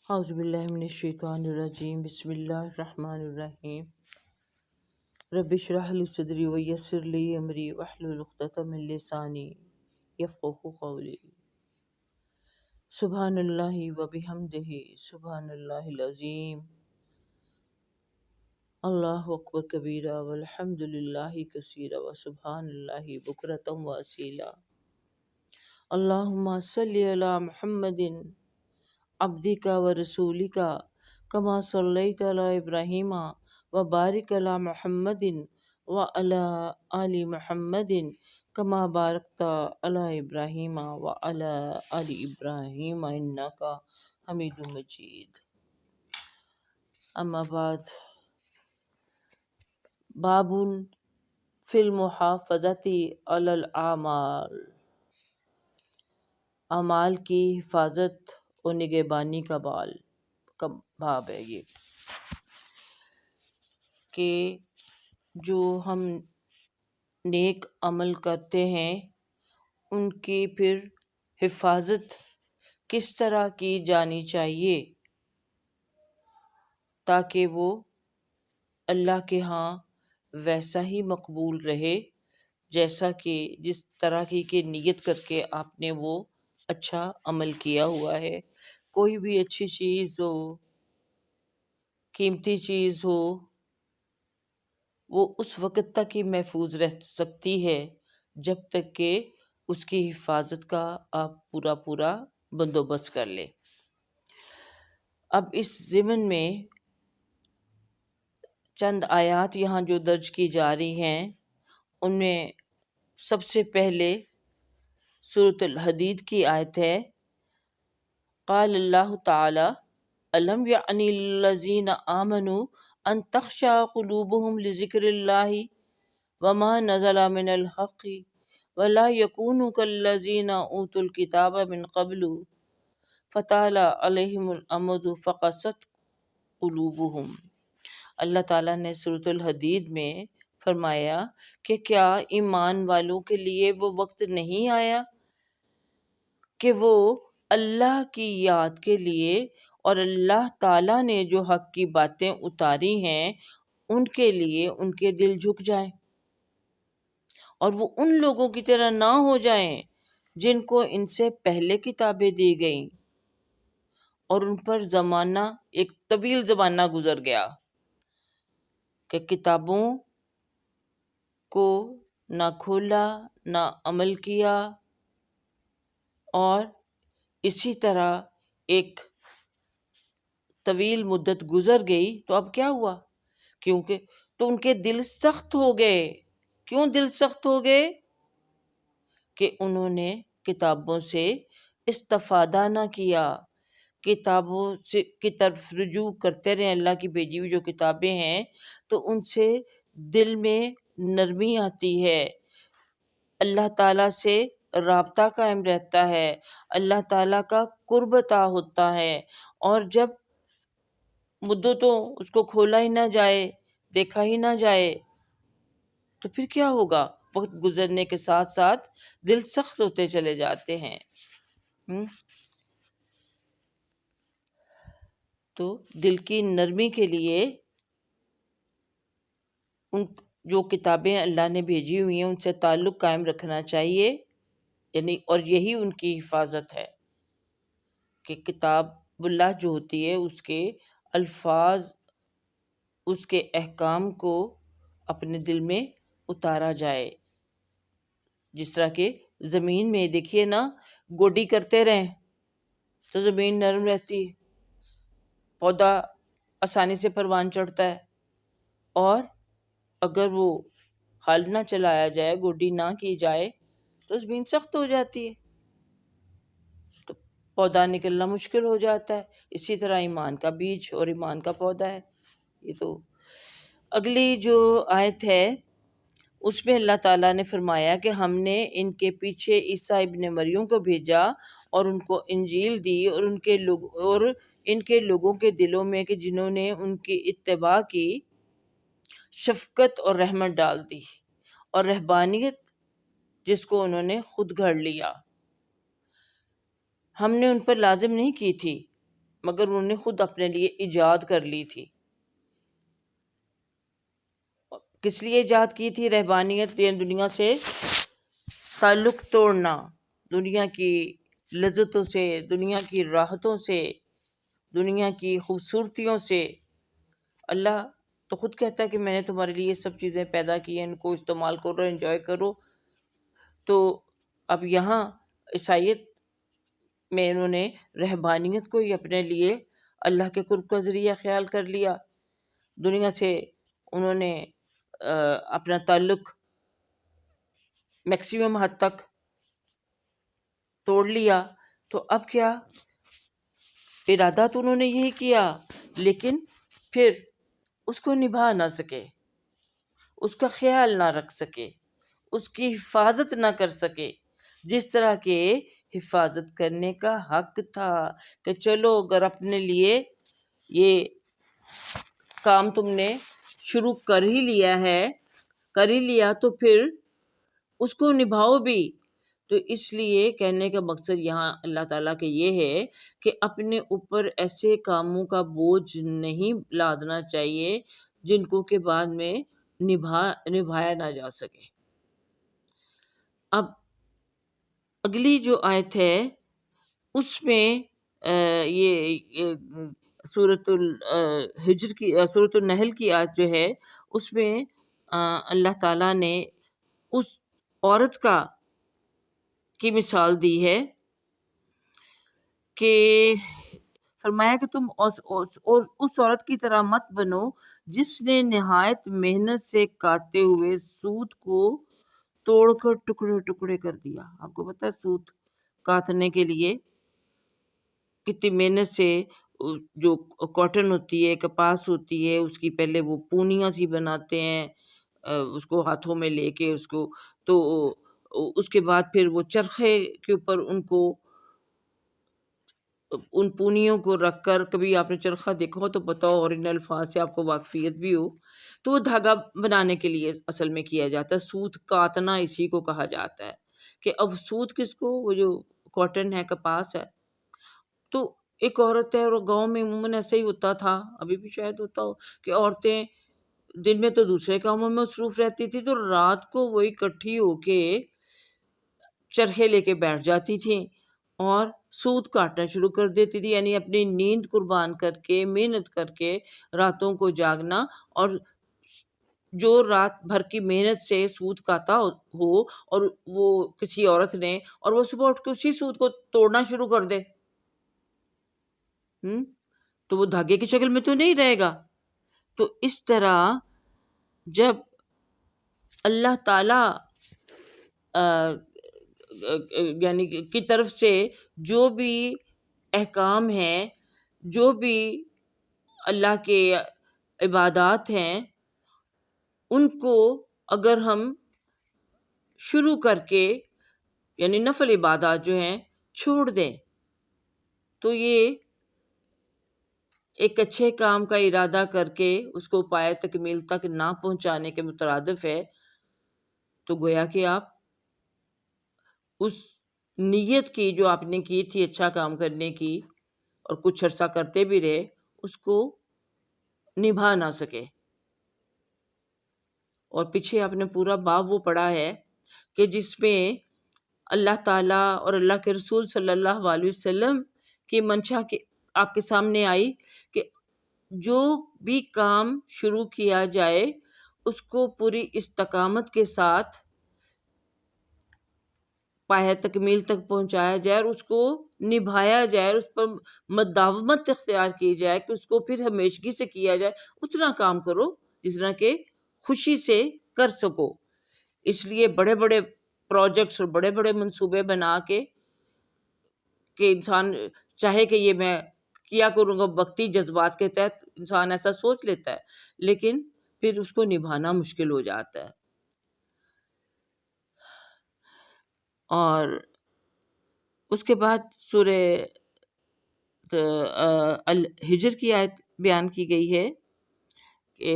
اعوذ باللہ من الشیطان الرجیم بسم اللہ الرحمن الرحیم رب اشرح لی صدری ویسر لی امری واحلل عقدۃ من لسانی یفقہوا قولی سبحان اللہ وبحمدہ سبحان اللہ العظیم اللہ اکبر کبیرہ والحمد للہ کثیرہ وسبحان اللہ بکرۃ واصیلا اللہم صلی علی محمد عبدک و رسولک کما صلیت علی ابراہیم و بارک علی محمد و علی آل محمد کما بارکت علی ابراہیم و علی آل ابراہیم انک حمید مجید۔ اما بعد، باب فی المحافظۃ علی الاعمال، اعمال کی حفاظت اور نگہبانی کا باب ہے یہ کہ جو ہم نیک عمل کرتے ہیں ان کی پھر حفاظت کس طرح کی جانی چاہیے تاکہ وہ اللہ کے ہاں ویسا ہی مقبول رہے جیسا کہ جس طرح کی نیت کر کے آپ نے وہ اچھا عمل کیا ہوا ہے۔ کوئی بھی اچھی چیز ہو، قیمتی چیز ہو، وہ اس وقت تک ہی محفوظ رہ سکتی ہے جب تک کہ اس کی حفاظت کا آپ پورا بندوبست کر لیں۔ اب اس ضمن میں چند آیات یہاں جو درج کی جا رہی ہیں ان میں سب سے پہلے سورۃ الحدید کی آیت ہے، قال اللہ تعالی الم یعن للذین آمنوا ان تخشع قلوبهم لذکر اللہ وما نزل من الحق ولا یکونوا کالذین اوتوا الکتاب من قبل فطال علیہم الامد فقست قلوبهم۔ اللہ تعالیٰ نے سورۃ الحدید میں فرمایا کہ کیا ایمان والوں کے لیے وہ وقت نہیں آیا کہ وہ اللہ کی یاد کے لیے اور اللہ تعالیٰ نے جو حق کی باتیں اتاری ہیں ان کے لیے ان کے دل جھک جائیں اور وہ ان لوگوں کی طرح نہ ہو جائیں جن کو ان سے پہلے کتابیں دی گئیں اور ان پر ایک طویل زمانہ گزر گیا کہ کتابوں کو نہ کھولا نہ عمل کیا، اور اسی طرح ایک طویل مدت گزر گئی تو اب کیا ہوا؟ تو ان کے دل سخت ہو گئے۔ کیوں دل سخت ہو گئے؟ کہ انہوں نے کتابوں سے استفادہ نہ کیا، کتابوں سے کی طرف رجوع کرتے رہے، اللہ کی بھیجی ہوئی جو کتابیں ہیں تو ان سے دل میں نرمی آتی ہے، اللہ تعالیٰ سے رابطہ قائم رہتا ہے، اللہ تعالیٰ کا قرب عطا ہوتا ہے، اور جب مدتوں اس کو کھولا ہی نہ جائے، دیکھا ہی نہ جائے تو پھر کیا ہوگا؟ وقت گزرنے کے ساتھ ساتھ دل سخت ہوتے چلے جاتے ہیں۔ تو دل کی نرمی کے لیے ان جو کتابیں اللہ نے بھیجی ہوئی ہیں ان سے تعلق قائم رکھنا چاہیے، یعنی اور یہی ان کی حفاظت ہے کہ کتاب اللہ جو ہوتی ہے اس کے الفاظ، اس کے احکام کو اپنے دل میں اتارا جائے۔ جس طرح کہ زمین میں دیکھیے نا، گوڈی کرتے رہیں تو زمین نرم رہتی ہے، پودا آسانی سے پروان چڑھتا ہے، اور اگر وہ ہل نہ چلایا جائے، گوڈی نہ کی جائے تو زمین سخت ہو جاتی ہے، تو پودا نکلنا مشکل ہو جاتا ہے۔ اسی طرح ایمان کا بیج اور ایمان کا پودا ہے۔ یہ تو اگلی جو آیت ہے اس میں اللہ تعالیٰ نے فرمایا کہ ہم نے ان کے پیچھے عیسیٰ ابن مریم کو بھیجا اور ان کو انجیل دی، اور ان کے لوگوں کے دلوں میں کہ جنہوں نے ان کی اتباع کی شفقت اور رحمت ڈال دی، اور رہبانیت جس کو انہوں نے خود گھڑ لیا، ہم نے ان پر لازم نہیں کی تھی مگر انہوں نے خود اپنے لیے ایجاد کر لی تھی۔ کس لیے ایجاد کی تھی؟ رہبانیت، یعنی دنیا سے تعلق توڑنا، دنیا کی لذتوں سے، دنیا کی راحتوں سے، دنیا کی خوبصورتیوں سے۔ اللہ تو خود کہتا ہے کہ میں نے تمہارے لیے یہ سب چیزیں پیدا کی ہیں، ان کو استعمال کرو، انجوائے کرو۔ تو اب یہاں عیسائیت میں انہوں نے رہبانیت کو ہی اپنے لیے اللہ کے قرب کا ذریعہ خیال کر لیا، دنیا سے انہوں نے اپنا تعلق میکسیمم حد تک توڑ لیا۔ تو اب کیا، ارادہ تو انہوں نے یہی کیا، لیکن پھر اس کو نبھا نہ سکے، اس کا خیال نہ رکھ سکے، اس کی حفاظت نہ کر سکے جس طرح کے حفاظت کرنے کا حق تھا، کہ چلو اگر اپنے لیے یہ کام تم نے شروع کر ہی لیا تو پھر اس کو نبھاؤ بھی۔ تو اس لیے کہنے کا مقصد یہاں اللہ تعالیٰ کے یہ ہے کہ اپنے اوپر ایسے کاموں کا بوجھ نہیں لادنا چاہیے جن کو کہ بعد میں نبھایا نہ جا سکے۔ اب اگلی جو آیت ہے اس میں یہ سورۃ الحجر کی، سورۃ النحل کی آیت جو ہے، اس میں اللہ تعالیٰ نے اس عورت کی مثال دی ہے کہ فرمایا کہ تم اس عورت کی طرح مت بنو جس نے نہایت محنت سے کاتے ہوئے سوت کو توڑ کر ٹکڑے ٹکڑے کر دیا۔ آپ کو پتہ ہے سوت کاٹنے کے لیے کتنی محنت سے، جو کاٹن ہوتی ہے، کپاس ہوتی ہے، اس کی پہلے وہ پونیاں سی بناتے ہیں، اس کو ہاتھوں میں لے کے اس کو، تو اس کے بعد پھر وہ چرخے کے اوپر ان پونیوں کو رکھ کر، کبھی آپ نے چرخہ دیکھا ہو تو پتہ ہو، اور ان الفاظ سے آپ کو واقفیت بھی ہو، تو وہ دھاگا بنانے کے لیے اصل میں کیا جاتا ہے۔ سوت کاتنا اسی کو کہا جاتا ہے، کہ اب سوت کس کو، وہ جو کاٹن ہے، کپاس ہے۔ تو ایک عورت ہے، اور گاؤں میں عموماً ایسا ہی ہوتا تھا، ابھی بھی شاید ہوتا ہو، کہ عورتیں دن میں تو دوسرے کاموں میں مصروف رہتی تھی، تو رات کو وہ اکٹھی ہو کے چرخے لے کے بیٹھ جاتی تھیں اور سوت کاٹنا شروع کر دیتی تھی، یعنی اپنی نیند قربان کر کے، محنت کر کے راتوں کو جاگنا، اور جو رات بھر کی محنت سے سوت کاتا ہو اور وہ کسی عورت نے، اور وہ صبح اٹھ کے اسی سوت کو توڑنا شروع کر دے، تو وہ دھاگے کی شکل میں تو نہیں رہے گا۔ تو اس طرح جب اللہ تعالی یعنی کی طرف سے جو بھی احکام ہیں، جو بھی اللہ کے عبادات ہیں، ان کو اگر ہم شروع کر کے، یعنی نفل عبادات جو ہیں، چھوڑ دیں، تو یہ ایک اچھے کام کا ارادہ کر کے اس کو پائے تکمیل تک نہ پہنچانے کے مترادف ہے۔ تو گویا کہ آپ اس نیت کی جو آپ نے کی تھی اچھا کام کرنے کی، اور کچھ عرصہ کرتے بھی رہے، اس کو نبھا نہ سکے۔ اور پیچھے آپ نے پورا باب وہ پڑھا ہے کہ جس میں اللہ تعالیٰ اور اللہ کے رسول صلی اللہ علیہ وسلم کی منشا آپ کے سامنے آئی کہ جو بھی کام شروع کیا جائے اس کو پوری استقامت کے ساتھ پایہ تکمیل تک پہنچایا جائے، اور اس کو نبھایا جائے، اس پر مداومت اختیار کی جائے، کہ اس کو پھر ہمیشگی سے کیا جائے۔ اتنا کام کرو جتنا کہ خوشی سے کر سکو۔ اس لیے بڑے بڑے پروجیکٹس اور بڑے بڑے منصوبے بنا کے کہ انسان چاہے کہ یہ میں کیا کروں گا، وقتی جذبات کے تحت انسان ایسا سوچ لیتا ہے، لیکن پھر اس کو نبھانا مشکل ہو جاتا ہے۔ اور اس کے بعد سورہ الحجر کی آیت بیان کی گئی ہے کہ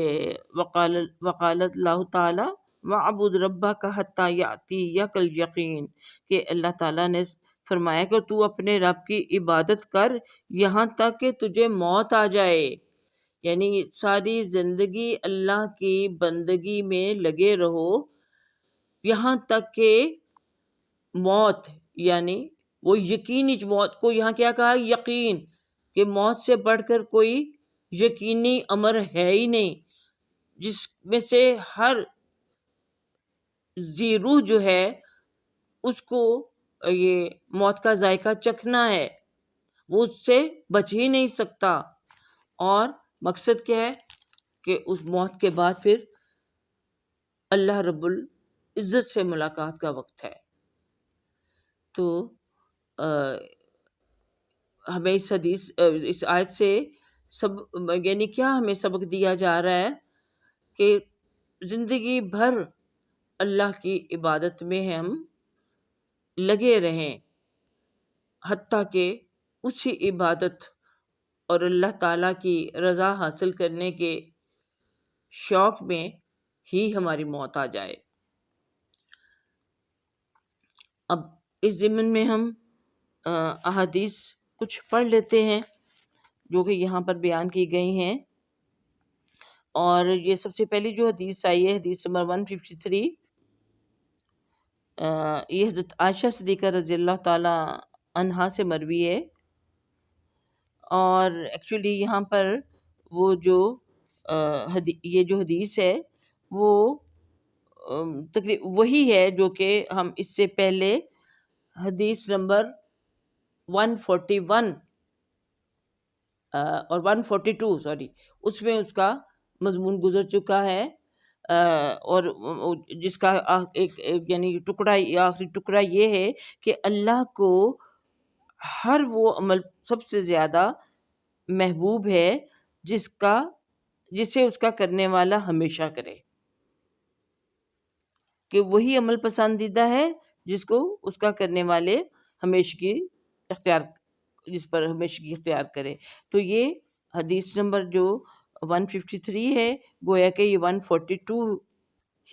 وقالت اللہ تعالی وَعْبُدْ رَبَّكَ حَتَّى يَأْتِيَكَ الْيَقِينُ، کہ اللہ تعالیٰ نے فرمایا کہ تو اپنے رب کی عبادت کر یہاں تک کہ تجھے موت آ جائے، یعنی ساری زندگی اللہ کی بندگی میں لگے رہو یہاں تک کہ موت، یعنی وہ یقینی موت کو یہاں کیا کہا، یقین، کہ موت سے بڑھ کر کوئی یقینی امر ہے ہی نہیں، جس میں سے ہر ذی روح جو ہے اس کو یہ موت کا ذائقہ چکھنا ہے، وہ اس سے بچ ہی نہیں سکتا۔ اور مقصد کیا ہے کہ اس موت کے بعد پھر اللہ رب العزت سے ملاقات کا وقت ہے۔ تو ہمیں اس حدیث اس آیت سے یعنی کیا ہمیں سبق دیا جا رہا ہے کہ زندگی بھر اللہ کی عبادت میں ہم لگے رہیں، حتیٰ کہ اسی عبادت اور اللہ تعالیٰ کی رضا حاصل کرنے کے شوق میں ہی ہماری موت آ جائے۔ اب اس ضمن میں ہم احادیث کچھ پڑھ لیتے ہیں جو کہ یہاں پر بیان کی گئی ہیں، اور یہ سب سے پہلی جو حدیث آئی ہے حدیث نمبر 153، یہ حضرت عائشہ صدیقہ رضی اللہ تعالی عنہا سے مروی ہے، اور ایکچولی یہاں پر وہ جو یہ جو حدیث ہے وہ وہی ہے جو کہ ہم اس سے پہلے حدیث نمبر 141 اور 142 سوری اس میں اس کا مضمون گزر چکا ہے، اور جس کا ایک یعنی ٹکڑا، آخری ٹکڑا یہ ہے کہ اللہ کو ہر وہ عمل سب سے زیادہ محبوب ہے جسے اس کا کرنے والا ہمیشہ کرے، کہ وہی عمل پسندیدہ ہے جس کو اس کا کرنے والے ہمیشگی اختیار کرے۔ تو یہ حدیث نمبر جو 153 ہے گویا کہ یہ 142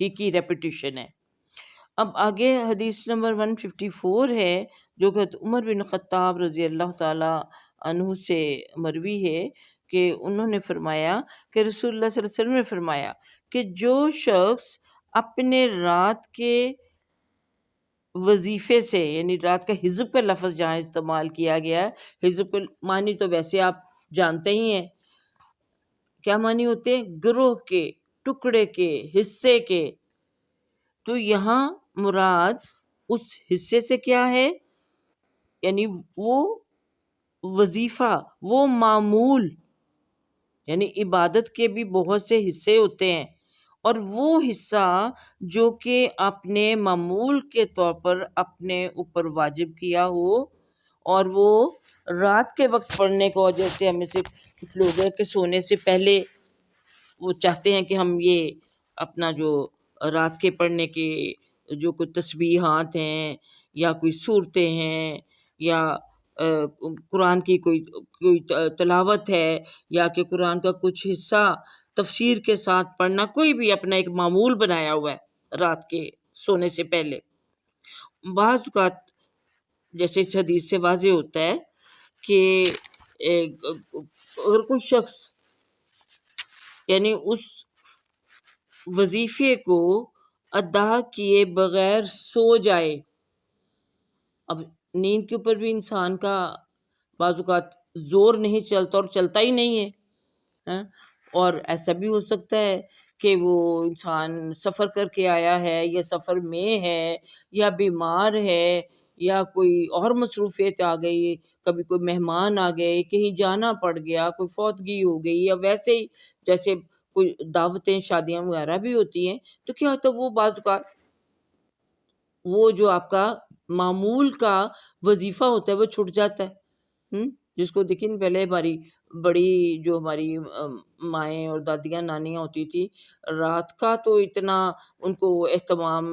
ہی کی ریپیٹیشن ہے۔ اب آگے حدیث نمبر 154 ہے جو کہ عمر بن خطاب رضی اللہ تعالی عنہ سے مروی ہے کہ انہوں نے فرمایا کہ رسول اللہ صلی اللہ علیہ وسلم نے فرمایا کہ جو شخص اپنے رات کے وظیفے سے، یعنی رات کا حزب کا لفظ جہاں استعمال کیا گیا ہے، حزب کے معنی تو ویسے آپ جانتے ہی ہیں کیا معنی ہوتے ہیں، گروہ کے، ٹکڑے کے، حصے کے، تو یہاں مراد اس حصے سے کیا ہے، یعنی وہ وظیفہ، وہ معمول، یعنی عبادت کے بھی بہت سے حصے ہوتے ہیں، اور وہ حصہ جو کہ آپ نے معمول کے طور پر اپنے اوپر واجب کیا ہو، اور وہ رات کے وقت پڑھنے کو، جیسے ہمیں سے کچھ لوگ ہیں کہ سونے سے پہلے وہ چاہتے ہیں کہ ہم یہ اپنا جو رات کے پڑھنے کے جو کوئی تسبیحات ہیں یا کوئی صورتیں ہیں یا قرآن کی کوئی تلاوت ہے یا کہ قرآن کا کچھ حصہ تفسیر کے ساتھ پڑھنا، کوئی بھی اپنا ایک معمول بنایا ہوا ہے رات کے سونے سے پہلے۔ بعض اوقات جیسے اس حدیث سے واضح ہوتا ہے کہ اگر کوئی شخص یعنی اس وظیفے کو ادا کیے بغیر سو جائے، اب نیند کے اوپر بھی انسان کا بعض اوقات زور نہیں چلتا اور چلتا ہی نہیں ہے، اور ایسا بھی ہو سکتا ہے کہ وہ انسان سفر کر کے آیا ہے یا سفر میں ہے یا بیمار ہے یا کوئی اور مصروفیت آ گئی، کبھی کوئی مہمان آ گئے، کہیں جانا پڑ گیا، کوئی فوتگی ہو گئی، یا ویسے ہی جیسے کوئی دعوتیں شادیاں وغیرہ بھی ہوتی ہیں، تو کیا ہوتا ہے وہ بعض اوقات وہ جو آپ کا معمول کا وظیفہ ہوتا ہے وہ چھٹ جاتا ہے، جس کو دیکھیں پہلے ہماری بڑی جو ہماری مائیں اور دادیاں نانیاں ہوتی تھی، رات کا تو اتنا ان کو اہتمام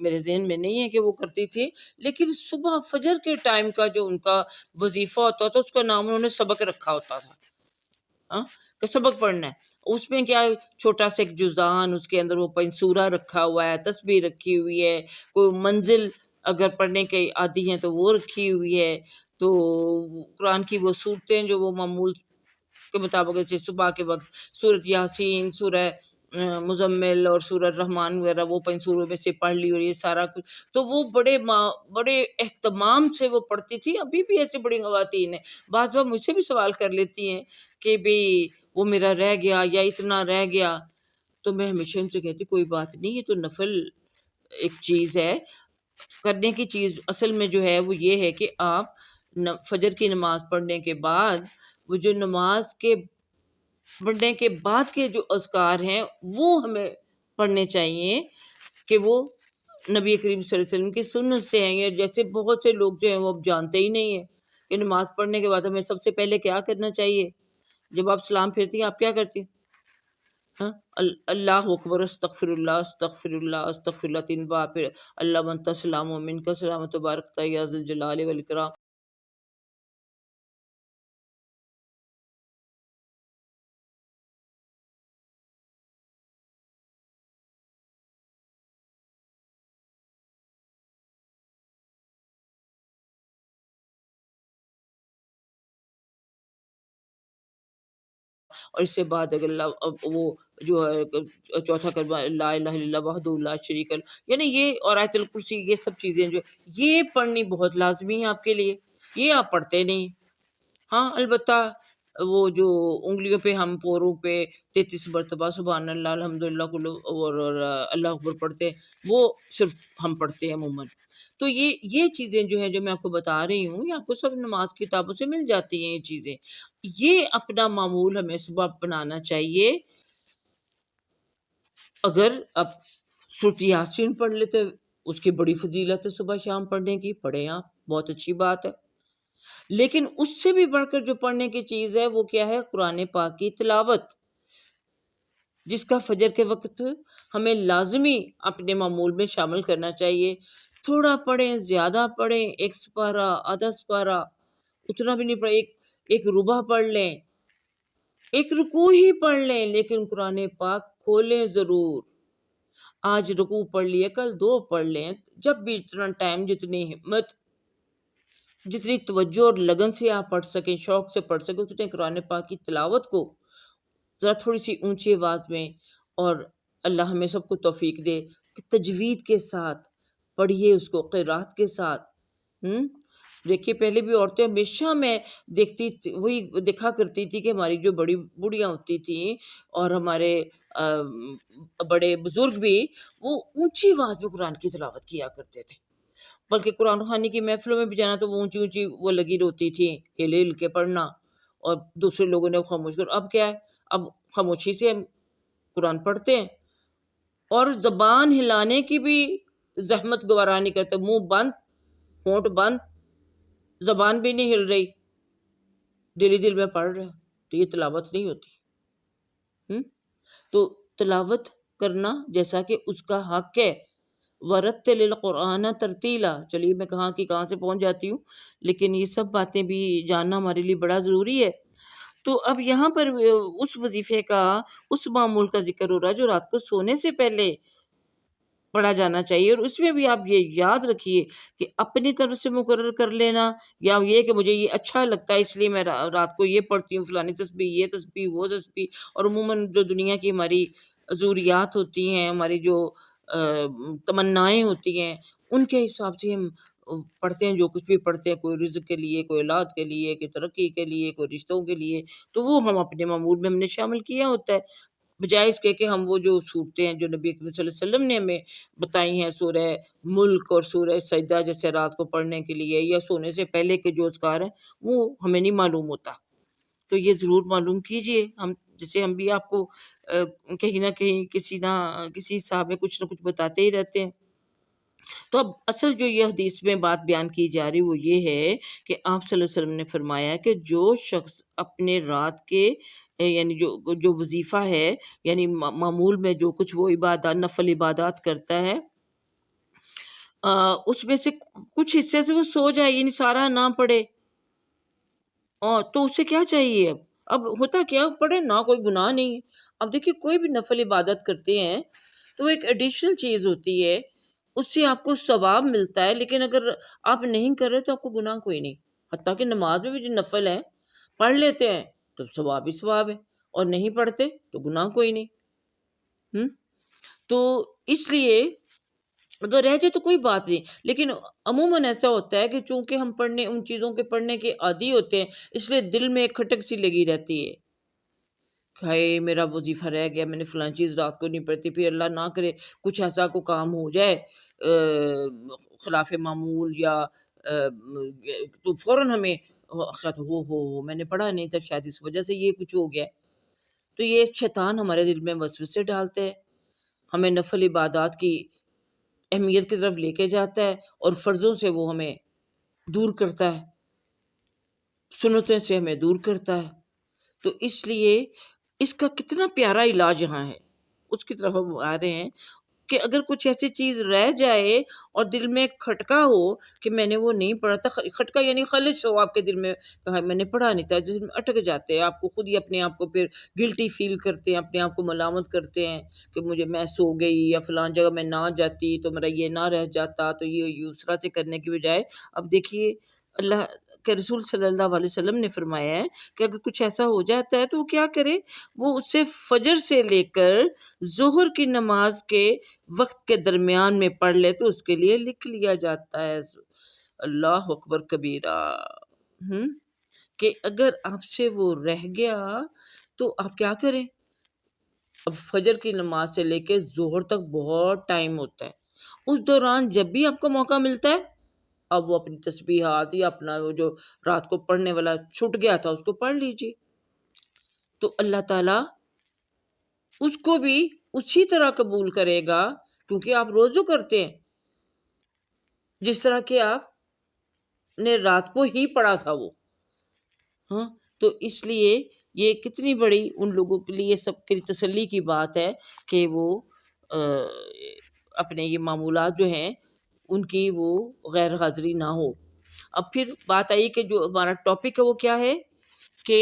میرے ذہن میں نہیں ہے کہ وہ کرتی تھی، لیکن صبح فجر کے ٹائم کا جو ان کا وظیفہ ہوتا تھا اس کا نام انہوں نے سبق رکھا ہوتا تھا، کہ سبق پڑھنا ہے۔ اس میں کیا چھوٹا سا ایک جزان، اس کے اندر وہ پنسورہ رکھا ہوا ہے، تسبیح رکھی ہوئی ہے، کوئی منزل اگر پڑھنے کے عادی ہیں تو وہ رکھی ہوئی ہے، تو قرآن کی وہ صورتیں جو وہ معمول کے مطابق، جیسے صبح کے وقت سورۃ یاسین، سورہ مزمل اور سورہ رحمان وغیرہ، وہ 5 سوروں میں سے پڑھ لی، اور یہ سارا کچھ، تو وہ بڑے اہتمام سے وہ پڑھتی تھی۔ ابھی بھی ایسے بڑی خواتین ہیں، بعض بار مجھ سے بھی سوال کر لیتی ہیں کہ بھئی وہ میرا رہ گیا یا اتنا رہ گیا، تو میں ہمیشہ ان سے کہتی کوئی بات نہیں، یہ تو نفل ایک چیز ہے، کرنے کی چیز اصل میں جو ہے وہ یہ ہے کہ آپ فجر کی نماز پڑھنے کے بعد، وہ جو نماز کے پڑھنے کے بعد کے جو اذکار ہیں وہ ہمیں پڑھنے چاہیے، کہ وہ نبی کریم صلی اللہ علیہ وسلم کی سنت سے ہیں۔ جیسے بہت سے لوگ جو ہیں وہ اب جانتے ہی نہیں ہیں کہ نماز پڑھنے کے بعد ہمیں سب سے پہلے کیا کرنا چاہیے۔ جب آپ سلام پھرتی ہیں آپ کیا کرتی ہیں؟ ہاں، اللہ اکبر، استغفر اللہ استغفر اللہ استغفر اللہ 3 بار، پھر اللہ انت السلام و منک السلام تبارک یا ذی الجلال والاکرام۔ اور اس سے بعد اگر وہ جو ہے چوتھا کلمہ لا الہ الا اللہ وحدہ لا شریک لہ، یعنی یہ اور آیت الکرسی، یہ سب چیزیں جو یہ پڑھنی بہت لازمی ہے آپ کے لیے، یہ آپ پڑھتے نہیں۔ ہاں البتہ وہ جو انگلیوں پہ ہم پوروں پہ 33 مرتبہ سبحان اللہ الحمدللہ اور اللہ اکبر پڑھتے ہیں، وہ صرف ہم پڑھتے ہیں عموماً۔ تو یہ چیزیں جو ہیں جو میں آپ کو بتا رہی ہوں، یہ آپ کو سب نماز کی کتابوں سے مل جاتی ہیں یہ چیزیں۔ یہ اپنا معمول ہمیں صبح بنانا چاہیے۔ اگر اب سورۃ یاسین پڑھ لیتے، اس کی بڑی فضیلت ہے صبح شام پڑھنے کی، پڑھیں آپ، بہت اچھی بات ہے۔ لیکن اس سے بھی بڑھ کر جو پڑھنے کی چیز ہے وہ کیا ہے؟ قرآن پاک کی تلاوت، جس کا فجر کے وقت ہمیں لازمی اپنے معمول میں شامل کرنا چاہیے۔ تھوڑا پڑھیں، زیادہ پڑھیں، 1 سپارہ، آدھا سپارہ، اتنا بھی نہیں پڑھیں، ایک ربع پڑھ لیں، ایک رکوع ہی پڑھ لیں، لیکن قرآن پاک کھولیں ضرور۔ آج رکوع پڑھ لیے، کل 2 پڑھ لیں، جب بھی اتنا ٹائم، جتنی ہمت، جتنی توجہ اور لگن سے آپ پڑھ سکیں، شوق سے پڑھ سکیں، اتنے قرآن پاک کی تلاوت کو ذرا تھوڑی سی اونچی آواز میں، اور اللہ ہمیں سب کو توفیق دے کہ تجوید کے ساتھ پڑھیے اس کو، قرات کے ساتھ۔ دیکھیے پہلے بھی عورتیں، ہمیشہ میں دیکھتی وہی دیکھا کرتی تھی کہ ہماری جو بڑی بوڑھیاں ہوتی تھیں اور ہمارے بڑے بزرگ بھی، وہ اونچی آواز میں قرآن کی تلاوت کیا کرتے تھے، بلکہ قرآن خوانی کی محفلوں میں بھی جانا تو وہ اونچی اونچی وہ لگی ہوتی تھیں، ہل ہل کے پڑھنا، اور دوسرے لوگوں نے خاموش کر۔ اب کیا ہے؟ اب خاموشی سے ہم قرآن پڑھتے ہیں، اور زبان ہلانے کی بھی زحمت گوارا نہیں کرتے، منہ بند، ہونٹ بند، زبان بھی نہیں ہل رہی، دل ہی دل میں پڑھ رہے ہیں، تو یہ تلاوت نہیں ہوتی۔ تو تلاوت کرنا جیسا کہ اس کا حق ہے، وَرَتِّلِ الْقُرْآنَ تَرْتِیلًا۔ چلیے میں کہاں سے پہنچ جاتی ہوں، لیکن یہ سب باتیں بھی جاننا ہمارے لیے بڑا ضروری ہے۔ تو اب یہاں پر اس وظیفے کا، اس معمول کا ذکر ہو رہا ہے جو رات کو سونے سے پہلے پڑھا جانا چاہیے، اور اس میں بھی آپ یہ یاد رکھیے کہ اپنی طرف سے مقرر کر لینا، یا یہ کہ مجھے یہ اچھا لگتا ہے اس لیے میں رات کو یہ پڑھتی ہوں، فلانی تسبیح، یہ تسبیح، وہ تسبیح، اور عموماً جو دنیا کی ہماری ضروریات ہوتی ہیں، ہماری جو تمنائیں ہوتی ہیں، ان کے حساب سے ہم پڑھتے ہیں، جو کچھ بھی پڑھتے ہیں، کوئی رزق کے لیے، کوئی اولاد کے لیے، کوئی ترقی کے لیے، کوئی رشتوں کے لیے، تو وہ ہم اپنے معمول میں ہم نے شامل کیا ہوتا ہے، بجائے اس کے کہ ہم وہ جو صورتیں ہیں جو نبی اکرم صلی اللہ علیہ وسلم نے ہمیں بتائی ہیں، سورہ ملک اور سورہ سجدہ جیسے رات کو پڑھنے کے لیے، یا سونے سے پہلے کے جو اذکار ہیں، وہ ہمیں نہیں معلوم ہوتا، تو یہ ضرور معلوم کیجئے۔ جیسے ہم بھی آپ کو کہیں نہ کہیں کسی حساب میں کچھ نہ کچھ بتاتے ہی رہتے ہیں۔ تو اب اصل جو یہ حدیث میں بات بیان کی جا رہی وہ یہ ہے کہ آپ صلی اللہ علیہ وسلم نے فرمایا کہ جو شخص اپنے رات کے یعنی جو وظیفہ ہے، یعنی معمول میں جو کچھ وہ عبادات، نفل عبادات کرتا ہے، اس میں سے کچھ حصے سے وہ سو جائے، یعنی سارا نہ پڑھے، تو اسے کیا چاہیے؟ اب ہوتا کیا، پڑھے نہ، کوئی گناہ نہیں۔ اب دیکھیے کوئی بھی نفل عبادت کرتے ہیں تو ایک ایڈیشنل چیز ہوتی ہے اس سے آپ کو ثواب ملتا ہے، لیکن اگر آپ نہیں کر رہے تو آپ کو گناہ کوئی نہیں. حتیٰ کہ نماز میں بھی جو نفل ہے پڑھ لیتے ہیں تو ثواب ہی ثواب ہے، اور نہیں پڑھتے تو گناہ کوئی نہیں. تو اس لیے اگر رہ جائے تو کوئی بات نہیں، لیکن عموماً ایسا ہوتا ہے کہ چونکہ ہم پڑھنے ان چیزوں کے پڑھنے کے عادی ہوتے ہیں، اس لیے دل میں ایک کھٹک سی لگی رہتی ہے، ہائے میرا وظیفہ رہ گیا، میں نے فلاں چیز رات کو نہیں پڑھتی، پھر اللہ نہ کرے کچھ ایسا کو کام ہو جائے خلاف معمول یا تو فوراً ہمیں ہو میں نے پڑھا نہیں تھا، شاید اس وجہ سے یہ کچھ ہو گیا. تو یہ شیطان ہمارے دل میں وسوسے ڈالتے ہے، ہمیں نفل عبادات کی اہمیت کی طرف لے کے جاتا ہے، اور فرضوں سے وہ ہمیں دور کرتا ہے، سنتوں سے ہمیں دور کرتا ہے. تو اس لیے اس کا کتنا پیارا علاج یہاں ہے، اس کی طرف ہم آ رہے ہیں کہ اگر کچھ ایسی چیز رہ جائے اور دل میں کھٹکا ہو کہ میں نے وہ نہیں پڑھا تھا، کھٹکا یعنی خلش ہو آپ کے دل میں، کہا میں نے پڑھا نہیں تھا، جس میں اٹک جاتے ہیں، آپ کو خود ہی اپنے آپ کو پھر گلٹی فیل کرتے ہیں، اپنے آپ کو ملامت کرتے ہیں کہ مجھے میں سو گئی یا فلاں جگہ میں نہ جاتی تو میرا یہ نہ رہ جاتا، تو یہ اس طرح سے کرنے کی بجائے اب دیکھیے اللہ کے رسول صلی اللہ علیہ وسلم نے فرمایا ہے کہ اگر کچھ ایسا ہو جاتا ہے تو وہ کیا کرے، وہ اسے فجر سے لے کر ظہر کی نماز کے وقت کے درمیان میں پڑھ لے تو اس کے لیے لکھ لیا جاتا ہے. اللہ اکبر کبیرہ. کہ اگر آپ سے وہ رہ گیا تو آپ کیا کریں. اب فجر کی نماز سے لے کے ظہر تک بہت ٹائم ہوتا ہے، اس دوران جب بھی آپ کو موقع ملتا ہے اب وہ اپنی تسبیحات یا اپنا وہ جو رات کو پڑھنے والا چھٹ گیا تھا اس کو پڑھ لیجیے. تو اللہ تعالیٰ اس کو بھی اسی طرح قبول کرے گا، کیونکہ آپ روزو کرتے ہیں جس طرح کہ آپ نے رات کو ہی پڑھا تھا وہ. تو اس لیے یہ کتنی بڑی ان لوگوں کے لیے سب کے تسلی کی بات ہے کہ وہ اپنے یہ معمولات جو ہیں ان کی وہ غیر حاضری نہ ہو. اب پھر بات آئی کہ جو ہمارا ٹاپک ہے وہ کیا ہے کہ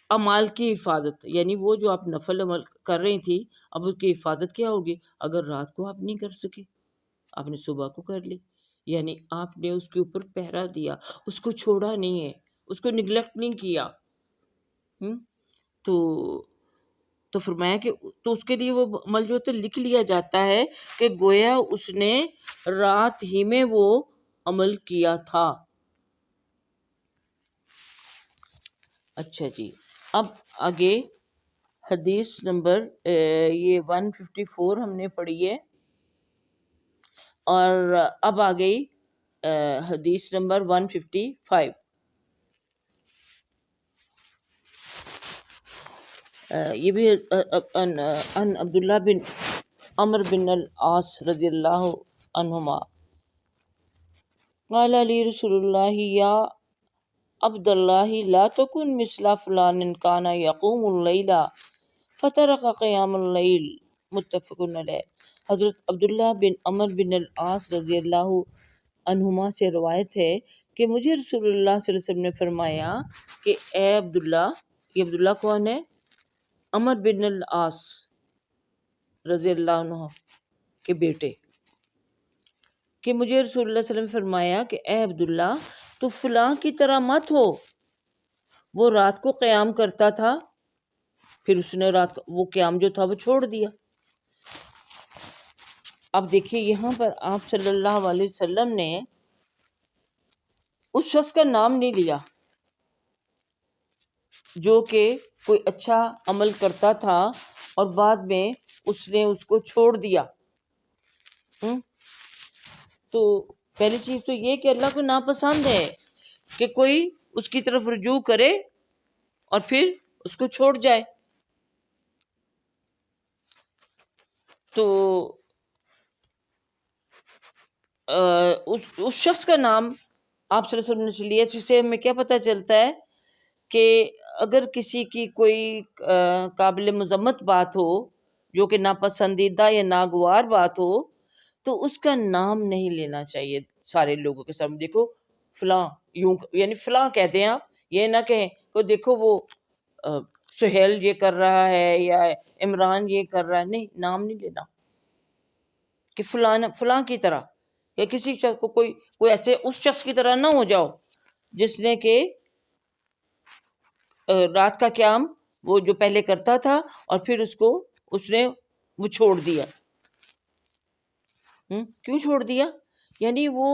اعمال کی حفاظت، یعنی وہ جو آپ نفل عمل کر رہی تھی اب اس کی حفاظت کیا ہوگی. اگر رات کو آپ نہیں کر سکے، آپ نے صبح کو کر لی، یعنی آپ نے اس کے اوپر پہرا دیا، اس کو چھوڑا نہیں ہے، اس کو نگلیکٹ نہیں کیا. تو فرمایا کہ تو اس کے لیے وہ عمل جو لکھ لیا جاتا ہے کہ گویا اس نے رات ہی میں وہ عمل کیا تھا. اچھا جی، اب آگے حدیث نمبر یہ 154 ہم نے پڑھی ہے، اور اب آ گئی حدیث نمبر 155. یہ بھی ان عبداللہ بن عمر بن العاص رضی اللہ عنہما قال علی رسول اللہ یا عبد اللہ لا تکن مثل فلان کان یقوم اللیل فترک قیام اللیل متفق علیہ. حضرت عبداللہ بن عمر بن العاص رضی اللہ عنہما سے روایت ہے کہ مجھے رسول اللہ صلی اللہ علیہ وسلم نے فرمایا کہ اے عبداللہ، یہ عبداللہ کون ہے؟ عمر بن العاص رضی اللہ عنہ کے بیٹے، کہ مجھے رسول اللہ صلی اللہ علیہ وسلم نے فرمایا کہ اے عبداللہ تو فلاں کی طرح مت ہو، وہ رات کو قیام کرتا تھا پھر اس نے رات وہ قیام جو تھا وہ چھوڑ دیا. اب دیکھیے یہاں پر آپ صلی اللہ علیہ وسلم نے اس شخص کا نام نہیں لیا جو کہ کوئی اچھا عمل کرتا تھا اور بعد میں اس نے اس کو چھوڑ دیا. تو پہلی چیز تو یہ کہ اللہ کو ناپسند ہے کہ کوئی اس کی طرف رجوع کرے اور پھر اس کو چھوڑ جائے. تو اس شخص کا نام آپ صلی اللہ علیہ وسلم نے لیا، جس سے ہمیں کیا پتہ چلتا ہے کہ اگر کسی کی کوئی قابل مذمت بات ہو جو کہ ناپسندیدہ یا ناگوار بات ہو تو اس کا نام نہیں لینا چاہیے سارے لوگوں کے سامنے. دیکھو فلاں یوں، یعنی فلاں کہتے ہیں، آپ یہ نہ کہیں کہ دیکھو وہ سہیل یہ کر رہا ہے یا عمران یہ کر رہا ہے، نہیں، نام نہیں لینا. کہ فلاں کی طرح یا کسی شخص کو کوئی ایسے اس شخص کی طرح نہ ہو جاؤ جس نے کہ رات کا قیام وہ جو پہلے کرتا تھا اور پھر اس نے وہ چھوڑ دیا. کیوں چھوڑ دیا؟ یعنی وہ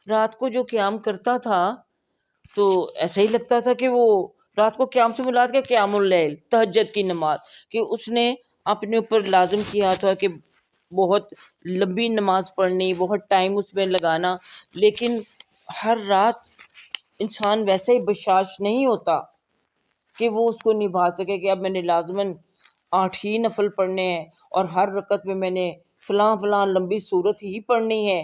رات کو جو قیام کرتا تھا تو ایسا ہی لگتا تھا کہ وہ رات کو قیام سے مراد کے قیام اللیل، تہجد کی نماز، کہ اس نے اپنے اوپر لازم کیا تھا کہ بہت لمبی نماز پڑھنی، بہت ٹائم اس میں لگانا. لیکن ہر رات انسان ویسے ہی بشاش نہیں ہوتا کہ وہ اس کو نبھا سکے کہ اب میں نے لازماً 8 ہی نفل پڑھنے ہیں اور ہر رکعت میں میں نے فلاں لمبی صورت ہی پڑھنی ہے.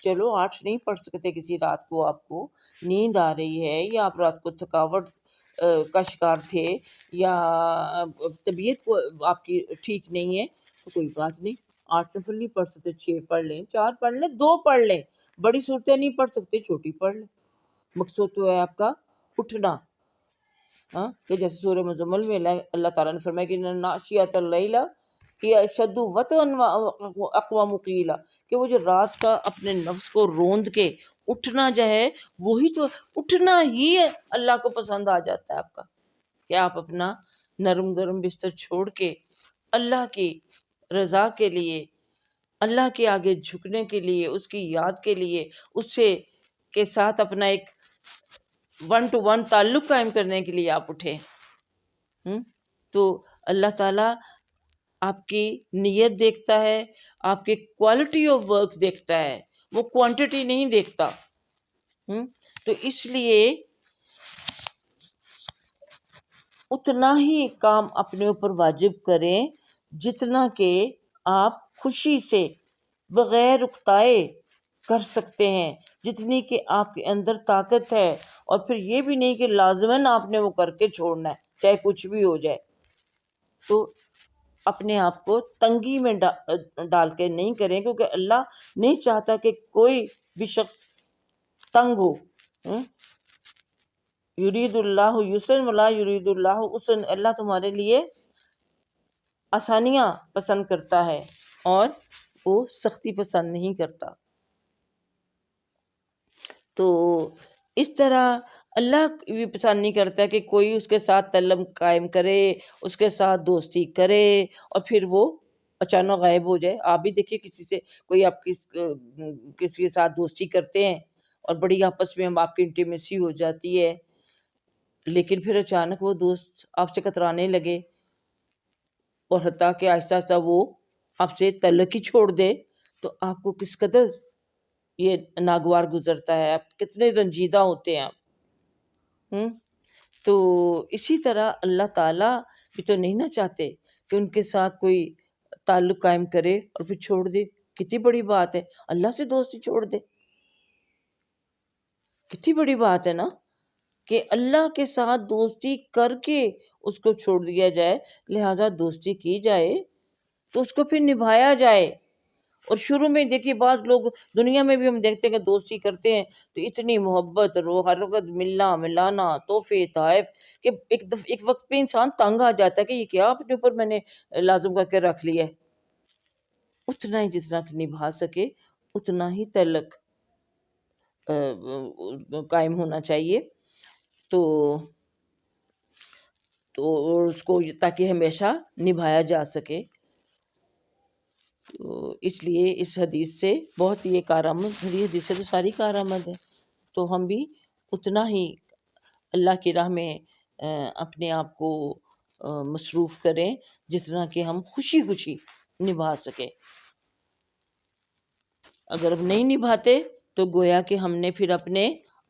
چلو 8 نہیں پڑھ سکتے کسی رات کو، آپ کو نیند آ رہی ہے یا آپ رات کو تھکاوٹ کا شکار تھے یا طبیعت کو آپ کی ٹھیک نہیں ہے تو کوئی بات نہیں، 8 نفل نہیں پڑھ سکتے 6 پڑھ لیں، 4 پڑھ لیں، 2 پڑھ لیں. بڑی صورتیں نہیں پڑھ سکتے، چھوٹی پڑھ لیں. مقصود تو ہے آپ کا اٹھنا. کہ جیسے سورہ مزمل میں اللہ تعالیٰ نے فرمایا کہ ناشیۃ اللیل ہی اشد وطئا واقوم قیلا، کہ وہ جو رات کا اپنے نفس کو روند کے اٹھنا جو ہے وہی تو اٹھنا ہی اللہ کو پسند آ جاتا ہے آپ کا، کہ آپ اپنا نرم گرم بستر چھوڑ کے اللہ کی رضا کے لیے، اللہ کے آگے جھکنے کے لیے، اس کی یاد کے لیے، اس سے کے ساتھ اپنا ایک 1 to 1 تعلق قائم کرنے کے لیے آپ اٹھیں. تو اللہ تعالیٰ آپ کی نیت دیکھتا ہے، آپ کی کوالٹی آف ورک دیکھتا ہے، وہ کوانٹٹی نہیں دیکھتا. تو اس لیے اتنا ہی کام اپنے اوپر واجب کریں جتنا کہ آپ خوشی سے بغیر اکتائے کر سکتے ہیں، جتنی کہ آپ کے اندر طاقت ہے. اور پھر یہ بھی نہیں کہ لازماً آپ نے وہ کر کے چھوڑنا ہے چاہے کچھ بھی ہو جائے. تو اپنے آپ کو تنگی میں ڈال کے نہیں کریں، کیونکہ اللہ نہیں چاہتا کہ کوئی بھی شخص تنگ ہو. یرید اللہ یسرا ولا یرید اللہ عسرا، اللہ تمہارے لیے آسانیاں پسند کرتا ہے اور وہ سختی پسند نہیں کرتا. تو اس طرح اللہ بھی پسند نہیں کرتا کہ کوئی اس کے ساتھ تعلق قائم کرے، اس کے ساتھ دوستی کرے اور پھر وہ اچانک غائب ہو جائے. آپ بھی دیکھیے کسی سے کوئی آپ کسی کے ساتھ دوستی کرتے ہیں اور بڑی آپس میں آپ کی انٹیمیسی ہو جاتی ہے، لیکن پھر اچانک وہ دوست آپ سے کترانے لگے اور حتیٰ کہ آہستہ آہستہ وہ آپ سے تعلق ہی چھوڑ دے، تو آپ کو کس قدر یہ ناگوار گزرتا ہے، آپ کتنے رنجیدہ ہوتے ہیں آپ. تو اسی طرح اللہ تعالیٰ بھی تو نہیں نہ چاہتے کہ ان کے ساتھ کوئی تعلق قائم کرے اور پھر چھوڑ دے. کتنی بڑی بات ہے اللہ سے دوستی چھوڑ دے، کتنی بڑی بات ہے نا، کہ اللہ کے ساتھ دوستی کر کے اس کو چھوڑ دیا جائے. لہٰذا دوستی کی جائے تو اس کو پھر نبھایا جائے. اور شروع میں دیکھیے بعض لوگ دنیا میں بھی ہم دیکھتے ہیں کہ دوستی کرتے ہیں تو اتنی محبت ہر وقت ملنا ملانا تحفے تحائف کہ ایک وقت پہ انسان تنگ آ جاتا ہے کہ یہ کیا اپنے اوپر میں نے لازم کر کے رکھ لیا ہے. اتنا ہی جتنا نبھا سکے اتنا ہی تعلق قائم ہونا چاہیے. تو اس کو تاکہ ہمیشہ نبھایا جا سکے. تو اس لیے اس حدیث سے بہت یہ کارآمد، حدیث سے تو ساری کارآمد ہے، تو ہم بھی اتنا ہی اللہ کی راہ میں اپنے آپ کو مصروف کریں جتنا کہ ہم خوشی خوشی نبھا سکیں. اگر ہم نہیں نبھاتے تو گویا کہ ہم نے پھر اپنے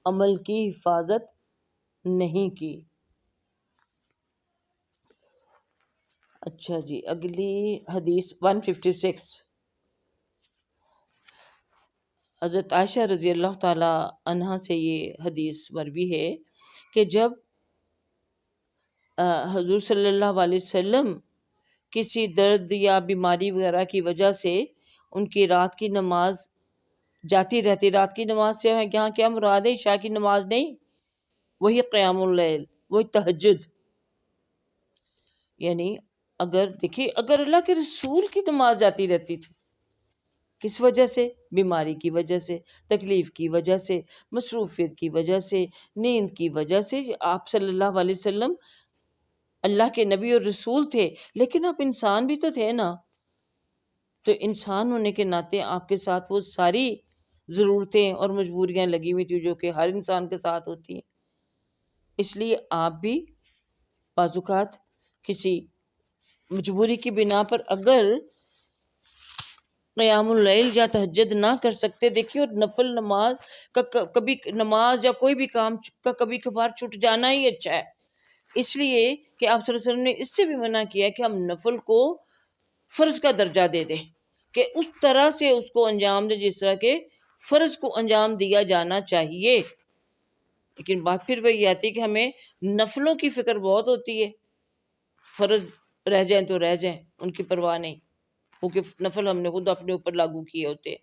عمل کی حفاظت نہیں کی. اچھا جی، اگلی حدیث 156. حضرت عائشہ رضی اللہ تعالی عنہا سے یہ حدیث مروی ہے کہ جب حضور صلی اللہ علیہ وسلم کسی درد یا بیماری وغیرہ کی وجہ سے ان کی رات کی نماز جاتی رہتی، رات کی نماز سے یہاں کیا مراد ہے؟ عشاء کی نماز نہیں، وہی قیام اللیل، وہی تہجد. یعنی اگر دیکھیے اگر اللہ کے رسول کی نماز جاتی رہتی تھی کس وجہ سے؟ بیماری کی وجہ سے، تکلیف کی وجہ سے، مصروفیت کی وجہ سے، نیند کی وجہ سے۔ آپ صلی اللہ علیہ وسلم اللہ کے نبی اور رسول تھے، لیکن آپ انسان بھی تو تھے نا، تو انسان ہونے کے ناطے آپ کے ساتھ وہ ساری ضرورتیں اور مجبوریاں لگی ہوئی تھی جو کہ ہر انسان کے ساتھ ہوتی ہیں۔ اس لیے آپ بھی بعض اوقات کسی مجبوری کی بنا پر اگر قیام اللیل یا تہجد نہ کر سکتے، دیکھیے، اور نفل نماز کا کبھی نماز یا کوئی بھی کام کا کبھی کبھار چھوٹ جانا ہی اچھا ہے، اس لیے کہ آپ صلی اللہ علیہ وسلم نے اس سے بھی منع کیا کہ ہم نفل کو فرض کا درجہ دے دیں، کہ اس طرح سے اس کو انجام دے جس طرح کے فرض کو انجام دیا جانا چاہیے۔ لیکن بات پھر وہی آتی ہے کہ ہمیں نفلوں کی فکر بہت ہوتی ہے، فرض رہ جائیں تو رہ جائیں، ان کی پرواہ نہیں، کیونکہ نفل ہم نے خود اپنے اوپر لاگو کیے ہوتے ہیں۔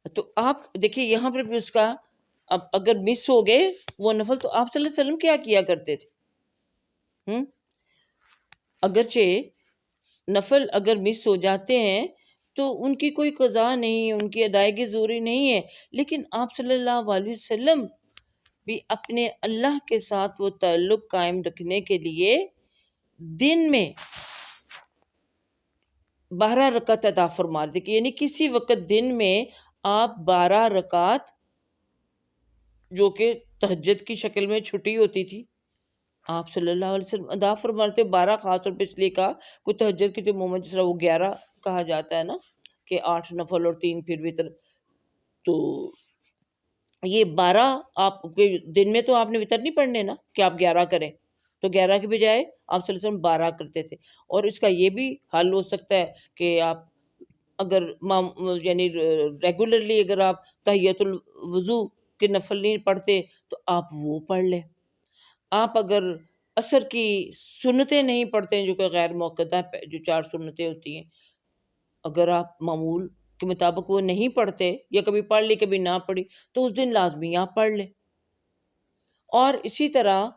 تو آپ دیکھیے یہاں پر بھی اس کا اب اگر مس ہو گئے وہ نفل، تو آپ صلی اللہ علیہ وسلم کیا کیا کرتے تھے؟ اگرچہ نفل اگر مس ہو جاتے ہیں تو ان کی کوئی قضا نہیں، ان کی ادائیگی ضروری نہیں ہے، لیکن آپ صلی اللہ علیہ وسلم بھی اپنے اللہ کے ساتھ وہ تعلق قائم رکھنے کے لیے دن میں 12 رکعت عطا فرما دیتے، کہ یعنی کسی وقت دن میں آپ 12 رکعت، جو کہ تہجد کی شکل میں چھٹی ہوتی تھی، آپ صلی اللہ علیہ وسلم ادا فرماتے۔ 12 خاص طور پہ اس لیے کہا، کوئی تہجد کی تو محمد جس طرح وہ 11 کہا جاتا ہے نا، کہ 8 نفل اور 3 پھر وتر، تو یہ 12 آپ دن میں تو آپ نے وتر نہیں پڑھنے نا کہ آپ 11 کریں، تو 11 کے بجائے آپ صلی اللہ علیہ وسلم 12 کرتے تھے۔ اور اس کا یہ بھی حل ہو سکتا ہے کہ آپ اگر یعنی ریگولرلی اگر آپ تحیۃ الوضو کے نفل نہیں پڑھتے تو آپ وہ پڑھ لیں۔ آپ اگر عصر کی سنتیں نہیں پڑھتے ہیں جو کہ غیر موقتہ جو 4 سنتیں ہوتی ہیں، اگر آپ معمول کے مطابق وہ نہیں پڑھتے یا کبھی پڑھ لی کبھی نہ پڑھی، تو اس دن لازمی آپ پڑھ لیں۔ اور اسی طرح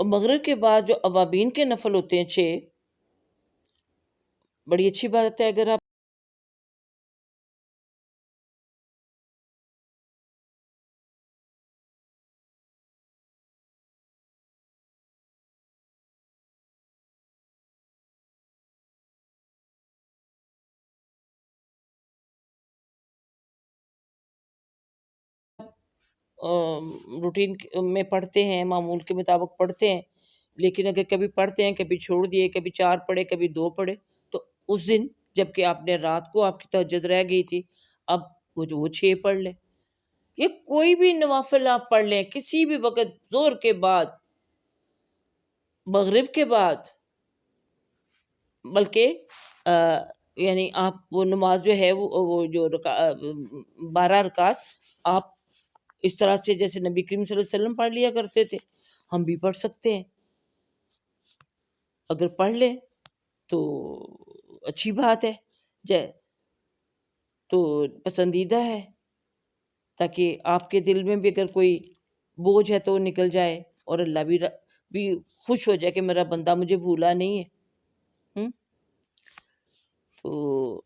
مغرب کے بعد جو اوابین کے نفل ہوتے ہیں 6، بڑی اچھی بات ہے اگر آپ روٹین میں پڑھتے ہیں، معمول کے مطابق پڑھتے ہیں، لیکن اگر کبھی پڑھتے ہیں کبھی چھوڑ دیے، کبھی 4 پڑھے کبھی 2 پڑھے، تو اس دن جب کہ آپ نے رات کو آپ کی تہجد رہ گئی تھی، اب وہ 6 پڑھ لیں۔ یہ کوئی بھی نوافل آپ پڑھ لیں کسی بھی وقت، ظہر کے بعد، مغرب کے بعد، بلکہ یعنی آپ وہ نماز جو ہے وہ جو 12 رکعت آپ اس طرح سے جیسے نبی کریم صلی اللہ علیہ وسلم پڑھ لیا کرتے تھے، ہم بھی پڑھ سکتے ہیں۔ اگر پڑھ لیں تو اچھی بات ہے، تو پسندیدہ ہے، تاکہ آپ کے دل میں بھی اگر کوئی بوجھ ہے تو وہ نکل جائے، اور اللہ بھی خوش ہو جائے کہ میرا بندہ مجھے بھولا نہیں ہے۔ تو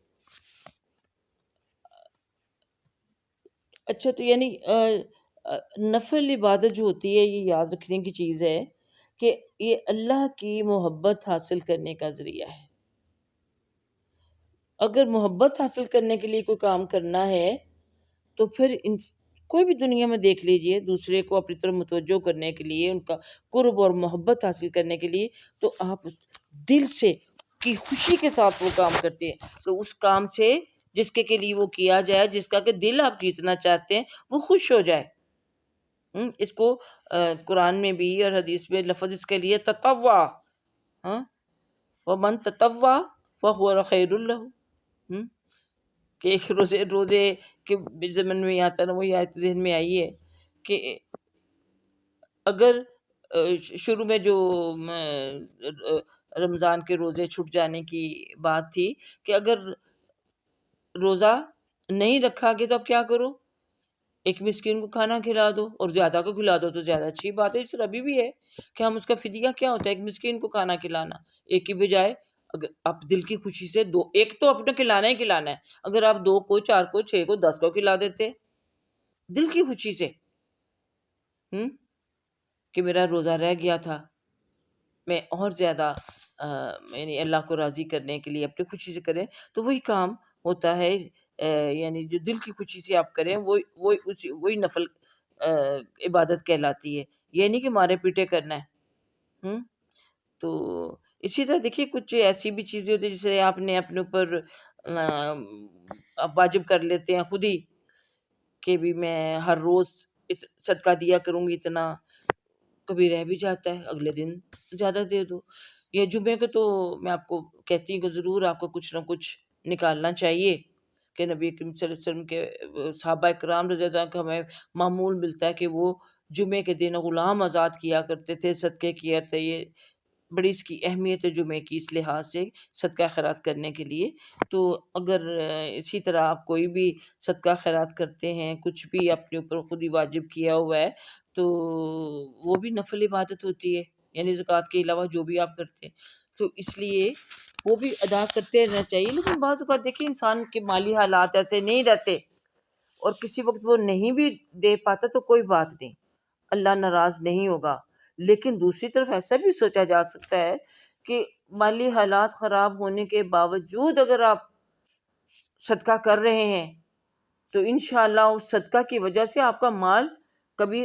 اچھا، تو یعنی نفل عبادت جو ہوتی ہے یہ یاد رکھنے کی چیز ہے کہ یہ اللہ کی محبت حاصل کرنے کا ذریعہ ہے۔ اگر محبت حاصل کرنے کے لیے کوئی کام کرنا ہے تو پھر کوئی بھی دنیا میں دیکھ لیجئے، دوسرے کو اپنی طرف متوجہ کرنے کے لیے، ان کا قرب اور محبت حاصل کرنے کے لیے، تو آپ دل سے کی خوشی کے ساتھ وہ کام کرتے ہیں، تو اس کام سے جس کے لیے وہ کیا جائے، جس کا کہ دل آپ جیتنا چاہتے ہیں، وہ خوش ہو جائے۔ اس کو قرآن میں بھی اور حدیث میں لفظ اس کے لیے تطوع، وَمَن تَطَوَّعَ فَهُوَ خَيْرٌ لَهُ، کہ ایک روزے کے ضمن میں آتا ہے نا، وہی آیت ذہن میں آئی ہے کہ اگر شروع میں جو رمضان کے روزے چھٹ جانے کی بات تھی کہ اگر روزہ نہیں رکھا گیا تو اب کیا کرو، ایک مسکین کو کھانا کھلا دو، اور زیادہ کو کھلا دو تو زیادہ اچھی بات ہے۔ اس طرح ابھی بھی ہے کہ ہم اس کا فدیہ کیا ہوتا ہے، ایک مسکین کو کھانا کھلانا، ایک کی بجائے اگر آپ دل کی خوشی سے ایک تو اپنے کھلانا ہی کھلانا ہے، اگر آپ 2 کو 4 کو 6 کو 10 کو کھلا دیتے دل کی خوشی سے، کہ میرا روزہ رہ گیا تھا، میں اور زیادہ یعنی اللہ کو راضی کرنے کے لیے اپنی خوشی سے کریں، تو وہی کام ہوتا ہے، یعنی جو دل کی خوشی سے آپ کریں وہی نفل عبادت کہلاتی ہے، یہ نہیں کہ مارے پیٹے کرنا ہے۔ تو اسی طرح دیکھیے کچھ ایسی بھی چیزیں ہوتی ہیں جسے آپ نے اپنے اوپر آپ واجب کر لیتے ہیں خود ہی، کہ بھی میں ہر روز صدقہ دیا کروں گی اتنا، کبھی رہ بھی جاتا ہے اگلے دن زیادہ دے دو۔ یہ جمعے کو تو میں آپ کو کہتی ہوں کہ ضرور آپ کو کچھ نہ کچھ نکالنا چاہیے، کہ نبی کریم صلی اللہ علیہ وسلم کے صحابہ کرام رضی اللہ عنہ کا ہمیں معمول ملتا ہے کہ وہ جمعے کے دن غلام آزاد کیا کرتے تھے، صدقے کیا تھے۔ یہ بڑی اس کی اہمیت ہے جمعے کی اس لحاظ سے صدقہ خیرات کرنے کے لیے۔ تو اگر اسی طرح آپ کوئی بھی صدقہ خیرات کرتے ہیں، کچھ بھی اپنے اوپر خود ہی واجب کیا ہوا ہے، تو وہ بھی نفل عبادت ہوتی ہے، یعنی زکوٰۃ کے علاوہ جو بھی آپ کرتے ہیں، تو اس لیے وہ بھی ادا کرتے رہنا چاہیے۔ لیکن بعض اوقات دیکھیں انسان کے مالی حالات ایسے نہیں رہتے، اور کسی وقت وہ نہیں بھی دے پاتا تو کوئی بات نہیں، اللہ ناراض نہیں ہوگا۔ لیکن دوسری طرف ایسا بھی سوچا جا سکتا ہے کہ مالی حالات خراب ہونے کے باوجود اگر آپ صدقہ کر رہے ہیں تو انشاءاللہ اس صدقہ کی وجہ سے آپ کا مال کبھی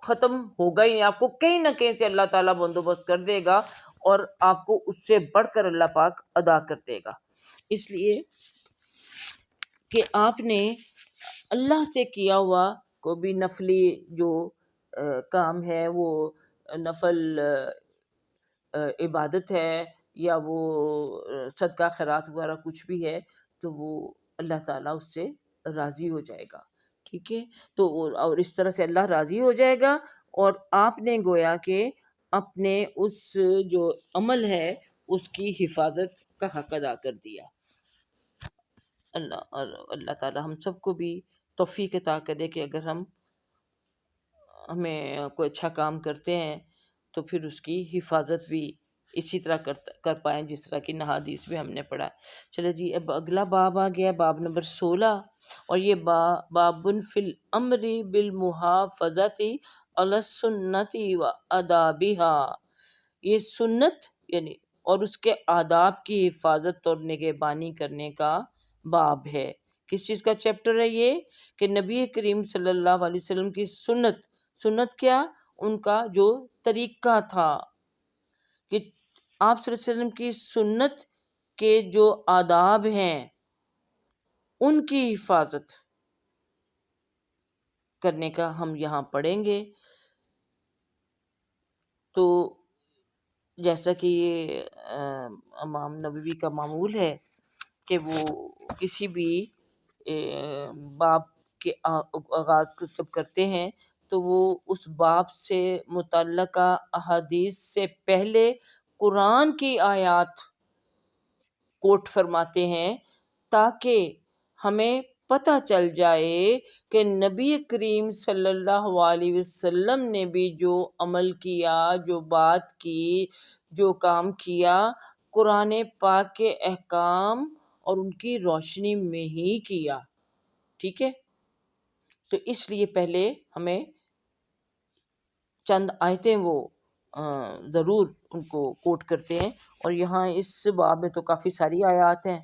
ختم ہوگا ہی نہیں، آپ کو کہیں نہ کہیں سے اللہ تعالیٰ بندوبست کر دے گا، اور آپ کو اس سے بڑھ کر اللہ پاک ادا کر دے گا۔ اس لیے کہ آپ نے اللہ سے کیا ہوا کوئی بھی نفلی جو کام ہے، وہ نفل عبادت ہے یا وہ صدقہ خیرات وغیرہ کچھ بھی ہے، تو وہ اللہ تعالیٰ اس سے راضی ہو جائے گا، ٹھیک ہے۔ تو اور اس طرح سے اللہ راضی ہو جائے گا، اور آپ نے گویا کہ اپنے اس جو عمل ہے اس کی حفاظت کا حق ادا کر دیا۔ اللہ تعالیٰ ہم سب کو بھی توفیق عطا کرے کہ اگر ہمیں کوئی اچھا کام کرتے ہیں تو پھر اس کی حفاظت بھی اسی طرح کر پائیں جس طرح کی حدیث میں ہم نے پڑھا۔ چلو جی، اب اگلا باب آ گیا، باب نمبر 16، اور یہ باب فی الامر بالمحافظۃ علی السنۃ و آدابها، یہ سنت یعنی اور اس کے آداب کی حفاظت اور نگہبانی کرنے کا باب ہے۔ کس چیز کا چیپٹر ہے یہ؟ کہ نبی کریم صلی اللہ علیہ وسلم کی سنت کیا؟ ان کا جو طریقہ تھا، کہ آپ صلی اللہ علیہ وسلم کی سنت کے جو آداب ہیں ان کی حفاظت کرنے کا ہم یہاں پڑھیں گے۔ تو جیسا کہ یہ امام نووی کا معمول ہے کہ وہ کسی بھی باب کے آغاز کو جب کرتے ہیں تو وہ اس باب سے متعلقہ احادیث سے پہلے قرآن کی آیات کوٹ فرماتے ہیں، تاکہ ہمیں پتہ چل جائے کہ نبی کریم صلی اللہ علیہ وسلم نے بھی جو عمل کیا، جو بات کی، جو کام کیا، قرآن پاک کے احکام اور ان کی روشنی میں ہی کیا، ٹھیک ہے۔ تو اس لیے پہلے ہمیں چند آیتیں وہ ضرور ان کو کوٹ کرتے ہیں، اور یہاں اس باب میں تو کافی ساری آیات ہیں۔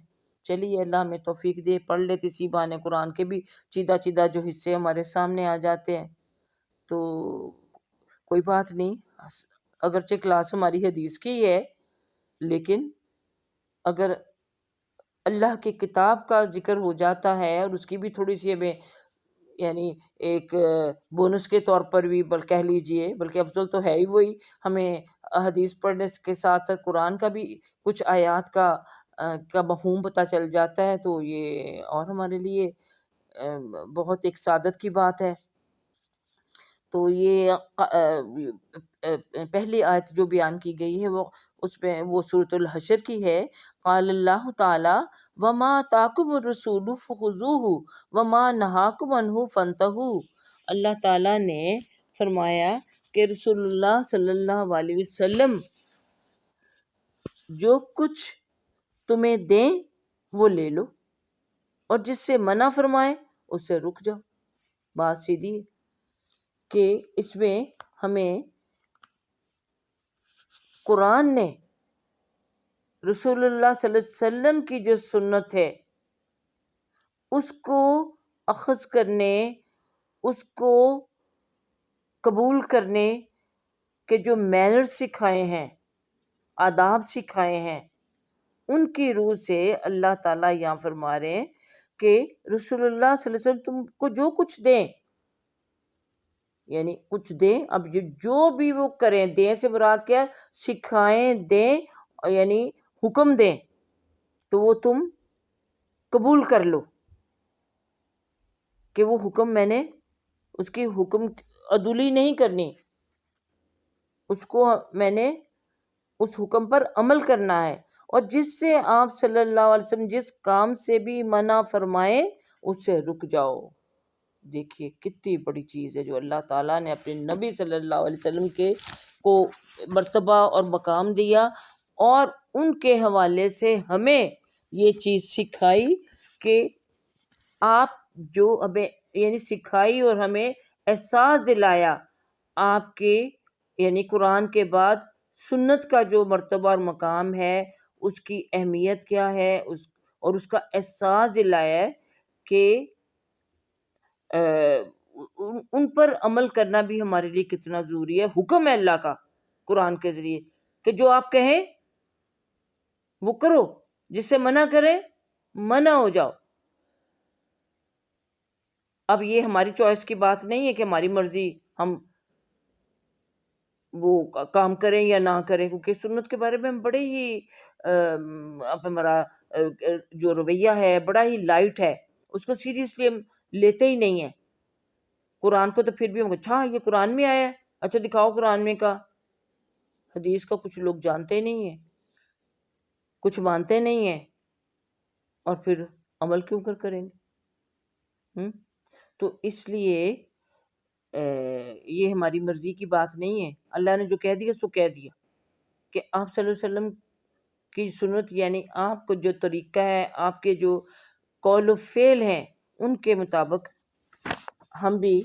چلیے اللہ ہمیں توفیق دے، پڑھ لیتے اسی بہانے قرآن کے بھی چیدہ جو حصے ہمارے سامنے آ جاتے ہیں۔ تو کوئی بات نہیں، اگرچہ کلاس ہماری حدیث کی ہے، لیکن اگر اللہ کی کتاب کا ذکر ہو جاتا ہے اور اس کی بھی تھوڑی سی ہمیں یعنی ایک بونس کے طور پر بھی کہہ لیجئے، بلکہ افضل تو ہے ہی وہی، ہمیں حدیث پڑھنے کے ساتھ ساتھ قرآن کا بھی کچھ آیات کا مفہوم پتہ چل جاتا ہے، تو یہ اور ہمارے لیے بہت ایک سعادت کی بات ہے۔ تو یہ پہلی آیت جو بیان کی گئی ہے اس میں وہ سورۃ الحشر کی ہے۔ قال اللہ تعالی وما آتاکم الرسول فخذوہ وما نہاکم عنہ فانتہوا، اللہ تعالیٰ نے فرمایا کہ رسول اللہ صلی اللہ علیہ وسلم جو کچھ تمہیں دیں وہ لے لو، اور جس سے منع فرمائے اس سے رک جاؤ۔ بات سیدھی ہے کہ اس میں ہمیں قرآن نے رسول اللہ صلی اللہ علیہ وسلم کی جو سنت ہے اس کو اخذ کرنے، اس کو قبول کرنے کے جو مینر سکھائے ہیں، آداب سکھائے ہیں، ان کی روح سے اللہ تعالیٰ یہاں فرما رہے ہیں کہ رسول اللہ صلی اللہ علیہ وسلم تم کو جو کچھ دیں، یعنی کچھ دیں، اب جو بھی وہ کریں، دیں سے مراد کیا ہے؟ سکھائیں، دیں یعنی حکم دیں تو وہ تم قبول کر لو کہ وہ حکم میں نے اس کی حکم عدولی نہیں کرنی، اس کو میں نے اس حکم پر عمل کرنا ہے، اور جس سے آپ صلی اللہ علیہ وسلم جس کام سے بھی منع فرمائے اس سے رک جاؤ۔ دیکھیے کتنی بڑی چیز ہے جو اللہ تعالیٰ نے اپنے نبی صلی اللہ علیہ وسلم کے کو مرتبہ اور مقام دیا، اور ان کے حوالے سے ہمیں یہ چیز سکھائی کہ آپ جو ہمیں یعنی سکھائی اور ہمیں احساس دلایا آپ کے یعنی قرآن کے بعد سنت کا جو مرتبہ اور مقام ہے، اس کی اہمیت کیا ہے، اور اس کا احساس دلایا ہے کہ ان پر عمل کرنا بھی ہمارے لیے کتنا ضروری ہے۔ حکم ہے اللہ کا قرآن کے ذریعے کہ جو آپ کہیں وہ کرو، جس سے منع کریں منع ہو جاؤ۔ اب یہ ہماری چوائس کی بات نہیں ہے کہ ہماری مرضی ہم وہ کام کریں یا نہ کریں، کیونکہ سنت کے بارے میں ہم بڑے ہی اب ہمارا جو رویہ ہے بڑا ہی لائٹ ہے، اس کو سیریسلی ہم لیتے ہی نہیں ہیں۔ قرآن کو تو پھر بھی ہم اچھا یہ قرآن میں آیا ہے، اچھا دکھاؤ قرآن میں کا۔ حدیث کا کچھ لوگ جانتے نہیں ہیں، کچھ مانتے نہیں ہیں، اور پھر عمل کیوں کریں گے؟ تو اس لیے یہ ہماری مرضی کی بات نہیں ہے، اللہ نے جو کہہ دیا سو کہہ دیا کہ آپ صلی اللہ علیہ وسلم کی سنت یعنی آپ کو جو طریقہ ہے، آپ کے جو قول و فعل ہیں، ان کے مطابق ہم بھی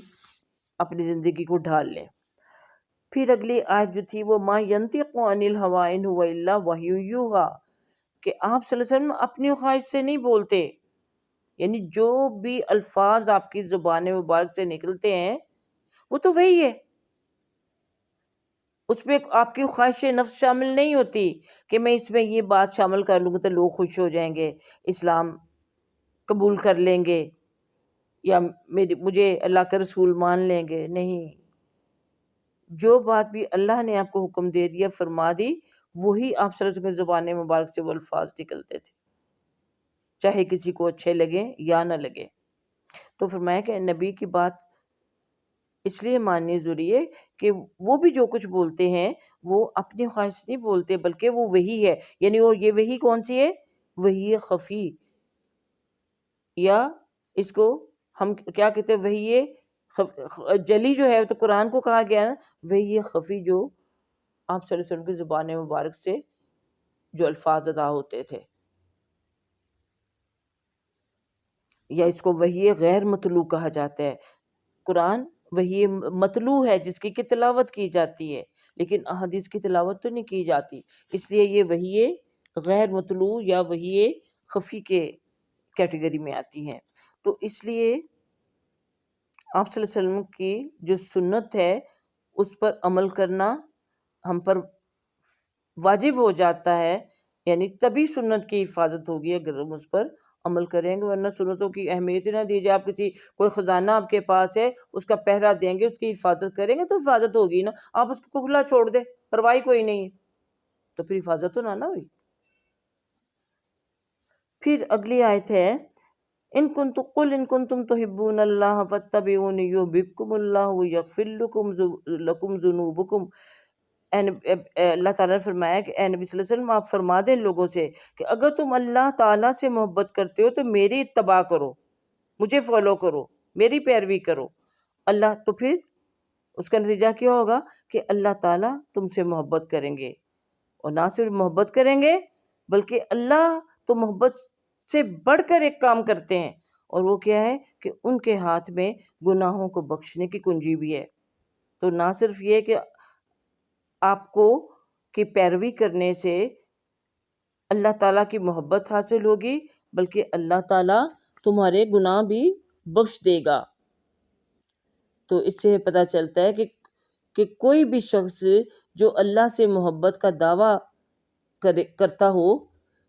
اپنی زندگی کو ڈھال لیں۔ پھر اگلی آیت جو تھی وہ ما ینطق عن الہوی ان هو الا وحی یوحی، کہ آپ صلی اللہ علیہ وسلم اپنی خواہش سے نہیں بولتے، یعنی جو بھی الفاظ آپ کی زبان مبارک سے نکلتے ہیں وہ تو وہی ہے، اس میں آپ کی خواہش نفس شامل نہیں ہوتی کہ میں اس میں یہ بات شامل کر لوں گا تو لوگ خوش ہو جائیں گے، اسلام قبول کر لیں گے، یا مجھے اللہ کا رسول مان لیں گے۔ نہیں، جو بات بھی اللہ نے آپ کو حکم دے دیا، فرما دی، وہی آپ صلی اللہ علیہ وسلم کی زبان مبارک سے وہ الفاظ نکلتے تھے، چاہے کسی کو اچھے لگے یا نہ لگے۔ تو فرمایا کہ نبی کی بات اس لیے ماننی ضروری ہے کہ وہ بھی جو کچھ بولتے ہیں وہ اپنی خواہش نہیں بولتے، بلکہ وہ وحی ہے، یعنی اور یہ وحی کون سی ہے؟ وحی خفی، یا اس کو ہم کیا کہتے ہیں؟ وحی جلی جو ہے، تو قرآن کو کہا گیا نا وحی خفی، جو آپ صلی اللہ علیہ وسلم کی زبان مبارک سے جو الفاظ ادا ہوتے تھے، یا اس کو وحی غیر مطلوع کہا جاتا ہے۔ قرآن وحی مطلوع ہے جس کی تلاوت کی جاتی ہے، لیکن احادیث کی تلاوت تو نہیں کی جاتی، اس لیے یہ وحی غیر مطلوع یا وحی خفی کے کیٹیگری میں آتی ہے۔ تو اس لیے آپ صلی اللہ علیہ وسلم کی جو سنت ہے اس پر عمل کرنا ہم پر واجب ہو جاتا ہے، یعنی تبھی سنت کی حفاظت ہوگی اگر ہم اس پر عمل کریں گے، ورنہ سنتوں کی اہمیت ہی نہ دیجیے۔ آپ کوئی خزانہ آپ کے پاس ہے، اس کا پہرا دیں گے، اس کی حفاظت کریں گے تو حفاظت ہوگی نا۔ آپ اس کو کھلا چھوڑ دیں، پرواہ کوئی نہیں ہے، تو پھر حفاظت تو نہ ہوئی۔ پھر اگلی آیت ہے ان کنتم تحبون اللہ فاتبعونی یحببکم اللہ ویغفر لکم ذنوبکم۔ اللہ تعالیٰ نے فرمایا کہ اے نبی صلی اللہ علیہ وسلم آپ فرما دیں لوگوں سے کہ اگر تم اللہ تعالیٰ سے محبت کرتے ہو تو میری اتباع کرو، مجھے فالو کرو، میری پیروی کرو۔ اللہ تو پھر اس کا نتیجہ کیا ہوگا کہ اللہ تعالیٰ تم سے محبت کریں گے، اور نہ صرف محبت کریں گے بلکہ اللہ تو محبت سے بڑھ کر ایک کام کرتے ہیں، اور وہ کیا ہے کہ ان کے ہاتھ میں گناہوں کو بخشنے کی کنجی بھی ہے۔ تو نہ صرف یہ کہ آپ کو کی پیروی کرنے سے اللہ تعالیٰ کی محبت حاصل ہوگی، بلکہ اللہ تعالیٰ تمہارے گناہ بھی بخش دے گا۔ تو اس سے پتہ چلتا ہے کہ کوئی بھی شخص جو اللہ سے محبت کا دعویٰ کرتا ہو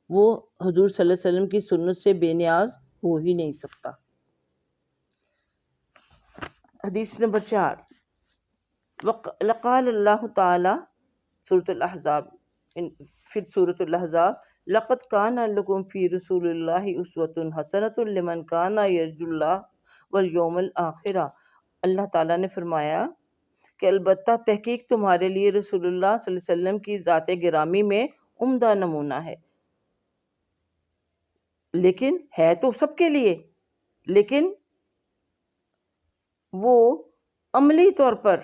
وہ حضور صلی اللہ علیہ وسلم کی سنت سے بے نیاز ہو ہی نہیں سکتا۔ حدیث نمبر 4، لقال اللہ تعالی سورۃ الاحزاب، فی سورۃ الاحزاب، لقد کان لکم فی رسول اللہ اسوۃ حسنۃ لمن کان یرجو اللہ والیوم الآخر۔ اللہ تعالیٰ نے فرمایا کہ البتہ تحقیق تمہارے لیے رسول اللہ صلی اللہ علیہ وسلم کی ذات گرامی میں عمدہ نمونہ ہے، لیکن ہے تو سب کے لیے، لیکن وہ عملی طور پر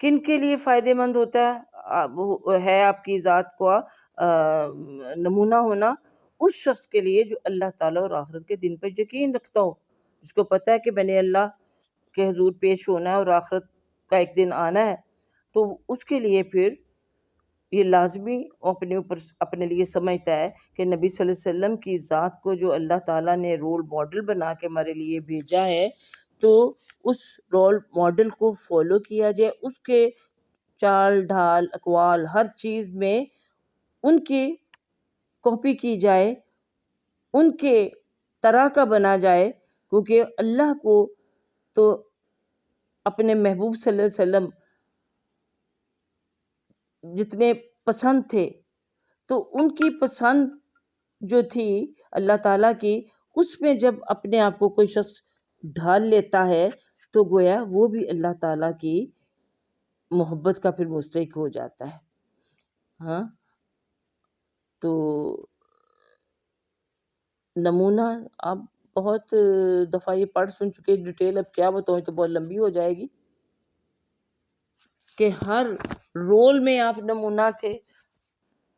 کن کے لیے فائدہ مند ہوتا ہے آپ کی ذات کا نمونہ ہونا؟ اس شخص کے لیے جو اللہ تعالیٰ اور آخرت کے دن پر یقین رکھتا ہو، جس کو پتہ ہے کہ میں نے اللہ کے حضور پیش ہونا ہے اور آخرت کا ایک دن آنا ہے، تو اس کے لیے پھر یہ لازمی اپنے لیے سمجھتا ہے کہ نبی صلی اللہ علیہ وسلم کی ذات کو جو اللہ تعالیٰ نے رول ماڈل بنا کے ہمارے لیے بھیجا ہے، تو اس رول ماڈل کو فالو کیا جائے، اس کے چال ڈھال اقوال ہر چیز میں ان کی کاپی کی جائے، ان کے طرح کا بنا جائے، کیونکہ اللہ کو تو اپنے محبوب صلی اللہ علیہ وسلم جتنے پسند تھے، تو ان کی پسند جو تھی اللہ تعالیٰ کی، اس میں جب اپنے آپ کو کوئی شخص ڈھال لیتا ہے تو گویا وہ بھی اللہ تعالیٰ کی محبت کا پھر مستحق ہو جاتا ہے۔ ہاں، تو نمونہ آپ بہت دفعہ یہ پڑھ سن چکے، ڈیٹیل اب کیا بتاؤں، تو بہت لمبی ہو جائے گی، کہ ہر رول میں آپ نمونہ تھے،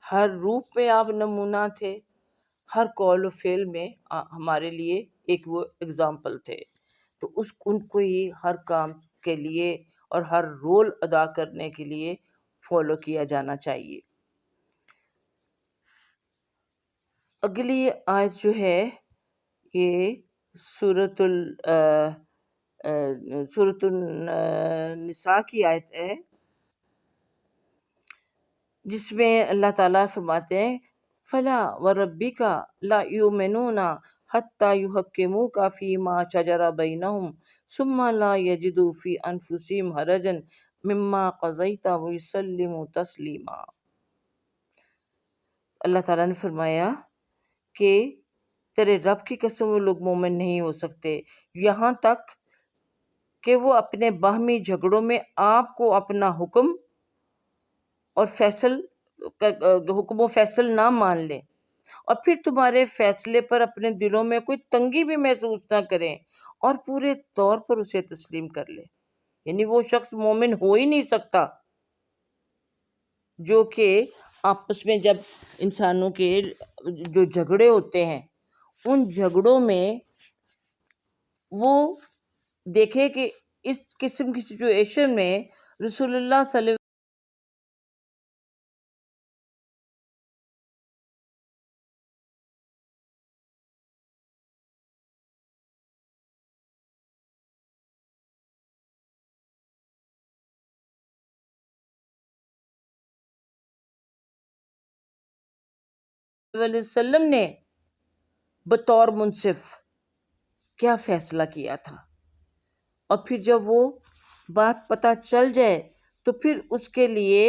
ہر روپ میں آپ نمونہ تھے، ہر قول و فعل میں ہمارے لیے ایک وہ اگزامپل تھے۔ تو ان کو ہی ہر کام کے لیے اور ہر رول ادا کرنے کے لیے فالو کیا جانا چاہیے۔ اگلی آیت جو ہے یہ سورۃ النساء کی آیت ہے، جس میں اللہ تعالیٰ فرماتے ہیں فَلَا وَرَبِّكَ لَا يُؤْمِنُونَ حَتَّى يُحَكِّمُوكَ فِيمَا شَجَرَ بَيْنَهُمْ ثُمَّ لَا يَجِدُوا فِي أَنفُسِهِمْ حَرَجًا مِمَّا قَضَيْتَ وَيُسَلِّمُوا تَسْلِيمًا۔ اللہ تعالیٰ نے فرمایا کہ تیرے رب کی قسم وہ لوگ مومن نہیں ہو سکتے یہاں تک کہ وہ اپنے باہمی جھگڑوں میں آپ کو اپنا حکم اور فیصل نہ مان لیں، اور پھر تمہارے فیصلے پر اپنے دلوں میں کوئی تنگی بھی محسوس نہ کریں اور پورے طور پر اسے تسلیم کر لیں۔ یعنی وہ شخص مومن ہو ہی نہیں سکتا جو کہ آپس میں جب انسانوں کے جو جھگڑے ہوتے ہیں ان جھگڑوں میں وہ دیکھے کہ اس قسم کی سچویشن میں رسول اللہ صلی اللہ علیہ وسلم نے بطور منصف کیا فیصلہ کیا تھا، اور پھر جب وہ بات پتہ چل جائے تو پھر اس کے لیے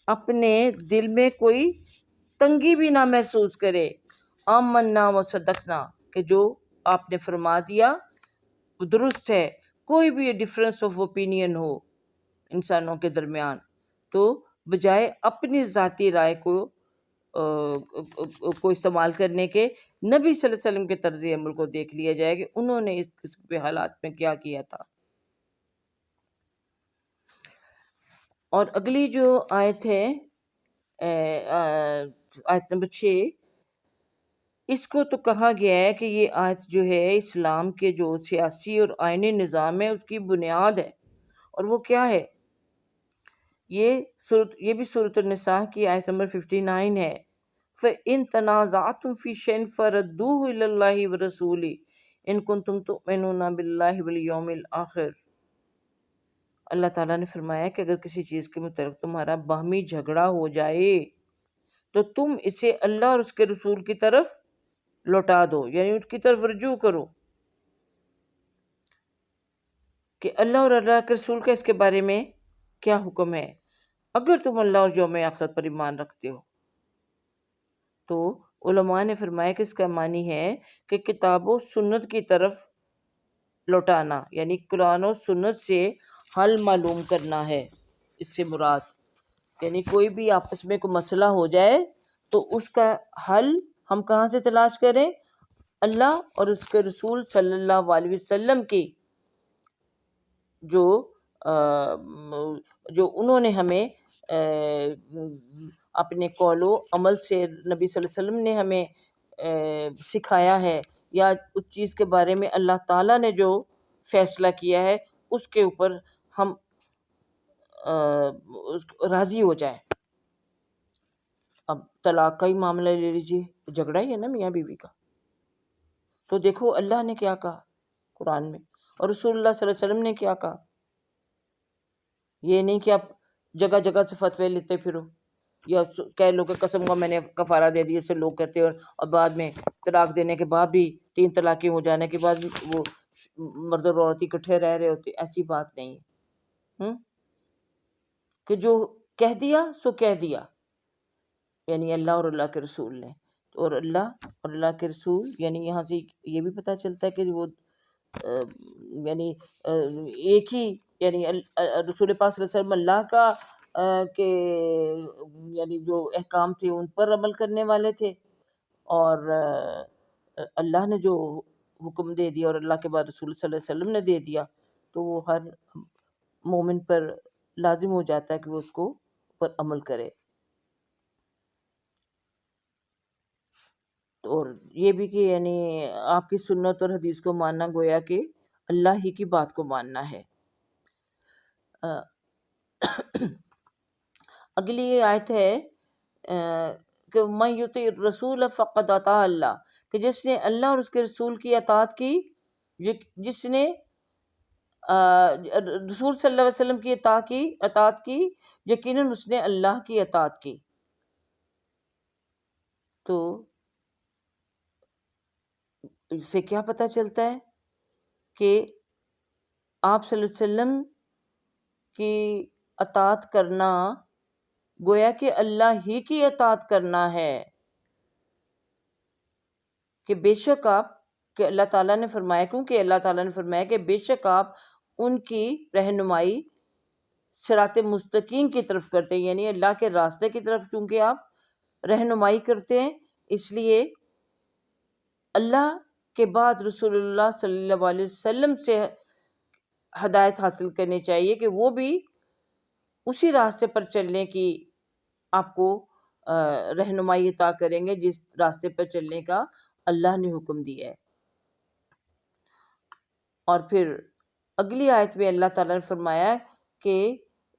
اپنے دل میں کوئی تنگی بھی نہ محسوس کرے۔ آمنا و صدقنا، کہ جو آپ نے فرما دیا وہ درست ہے، کوئی بھی ڈفرینس آف اوپینین ہو انسانوں کے درمیان، تو بجائے اپنی ذاتی رائے کو استعمال کرنے کے نبی صلی اللہ علیہ وسلم کے طرز عمل کو دیکھ لیا جائے کہ انہوں نے اس قسم کے حالات میں کیا کیا تھا۔ اور اگلی جو آیت ہے آیت نمبر 6، اس کو تو کہا گیا ہے کہ یہ آیت جو ہے اسلام کے جو سیاسی اور آئینی نظام ہے اس کی بنیاد ہے، اور وہ کیا ہے؟ یہ بھی سورۃ النساء کی آیت نمبر 59 ہے۔ فَإِن تَنَازَعْتُمْ فِي شَيْءٍ فَرَدُّوهُ إِلَى اللَّهِ وَرَسُولِهِ إِن كُنتُمْ تُؤْمِنُونَ بِاللَّهِ وَالْيَوْمِ الْآخِرِ۔ اللہ تعالیٰ نے فرمایا کہ اگر کسی چیز کے متعلق تمہارا باہمی جھگڑا ہو جائے تو تم اسے اللہ اور اس کے رسول کی طرف لوٹا دو، یعنی اس کی طرف رجوع کرو کہ اللہ اور اللہ کے رسول کا اس کے بارے میں کیا حکم ہے۔ اگر تم اللہ اور یوم آخرت پر ایمان رکھتے ہو تو علماء نے فرمایا کہ اس کا معنی ہے کہ کتاب و سنت کی طرف لوٹانا، یعنی قرآن و سنت سے حل معلوم کرنا ہے اس سے مراد۔ یعنی کوئی بھی آپس میں کوئی مسئلہ ہو جائے تو اس کا حل ہم کہاں سے تلاش کریں؟ اللہ اور اس کے رسول صلی اللہ علیہ وسلم کی جو انہوں نے ہمیں اپنے قول و عمل سے نبی صلی اللہ علیہ وسلم نے ہمیں سکھایا ہے، یا اس چیز کے بارے میں اللہ تعالیٰ نے جو فیصلہ کیا ہے اس کے اوپر ہم راضی ہو جائیں۔ اب طلاق کا ہی معاملہ لے لیجیے، جھگڑا ہی ہے نا میاں بیوی کا، تو دیکھو اللہ نے کیا کہا قرآن میں، اور رسول اللہ صلی اللہ علیہ وسلم نے کیا کہا۔ یہ نہیں کہ آپ جگہ جگہ سے فتوے لیتے پھرو، یا کہہ لو کہ قسم کا میں نے کفارہ دے دیا، سے لوگ کرتے ہیں، اور بعد میں طلاق دینے کے بعد بھی 3 طلاقیں ہو جانے کے بعد بھی وہ مرد اور عورت اکٹھے رہ رہے ہوتے۔ ایسی بات نہیں ہے کہ جو کہہ دیا سو کہہ دیا، یعنی اللہ اور اللہ کے رسول نے، اور اللہ اور اللہ کے رسول، یعنی یہاں سے یہ بھی پتہ چلتا ہے کہ وہ یعنی ایک ہی، یعنی رسول پاک صلی اللہ علیہ وسلم اللہ کا کہ یعنی جو احکام تھے ان پر عمل کرنے والے تھے، اور اللہ نے جو حکم دے دیا اور اللہ کے بعد رسول صلی اللہ علیہ وسلم نے دے دیا تو وہ ہر مومن پر لازم ہو جاتا ہے کہ وہ اس کو پر عمل کرے۔ اور یہ بھی کہ یعنی آپ کی سنت اور حدیث کو ماننا گویا کہ اللہ ہی کی بات کو ماننا ہے۔ اگلی یہ آیت ہے کہ مَن یُطِعِ الرَّسُولَ فَقَدْ اطاع اللہ، کہ جس نے اللہ اور اس کے رسول کی اطاعت کی، جس نے رسول صلی اللہ علیہ وسلم کی اطاعت کی، یقیناً اس نے اللہ کی اطاعت کی۔ تو اس سے کیا پتہ چلتا ہے کہ آپ صلی اللہ علیہ وسلم کی اطاعت کرنا گویا کہ اللہ ہی کی اطاعت کرنا ہے، کہ بے شک آپ، کہ اللہ تعالیٰ نے فرمایا، کیونکہ اللہ تعالیٰ نے فرمایا کہ بے شک آپ ان کی رہنمائی صراط مستقیم کی طرف کرتے ہیں، یعنی اللہ کے راستے کی طرف چونکہ آپ رہنمائی کرتے ہیں، اس لیے اللہ کے بعد رسول اللہ صلی اللہ علیہ وسلم سے ہدایت حاصل کرنی چاہیے کہ وہ بھی اسی راستے پر چلنے کی آپ کو رہنمائی عطا کریں گے جس راستے پر چلنے کا اللہ نے حکم دیا ہے۔ اور پھر اگلی آیت میں اللہ تعالیٰ نے فرمایا کہ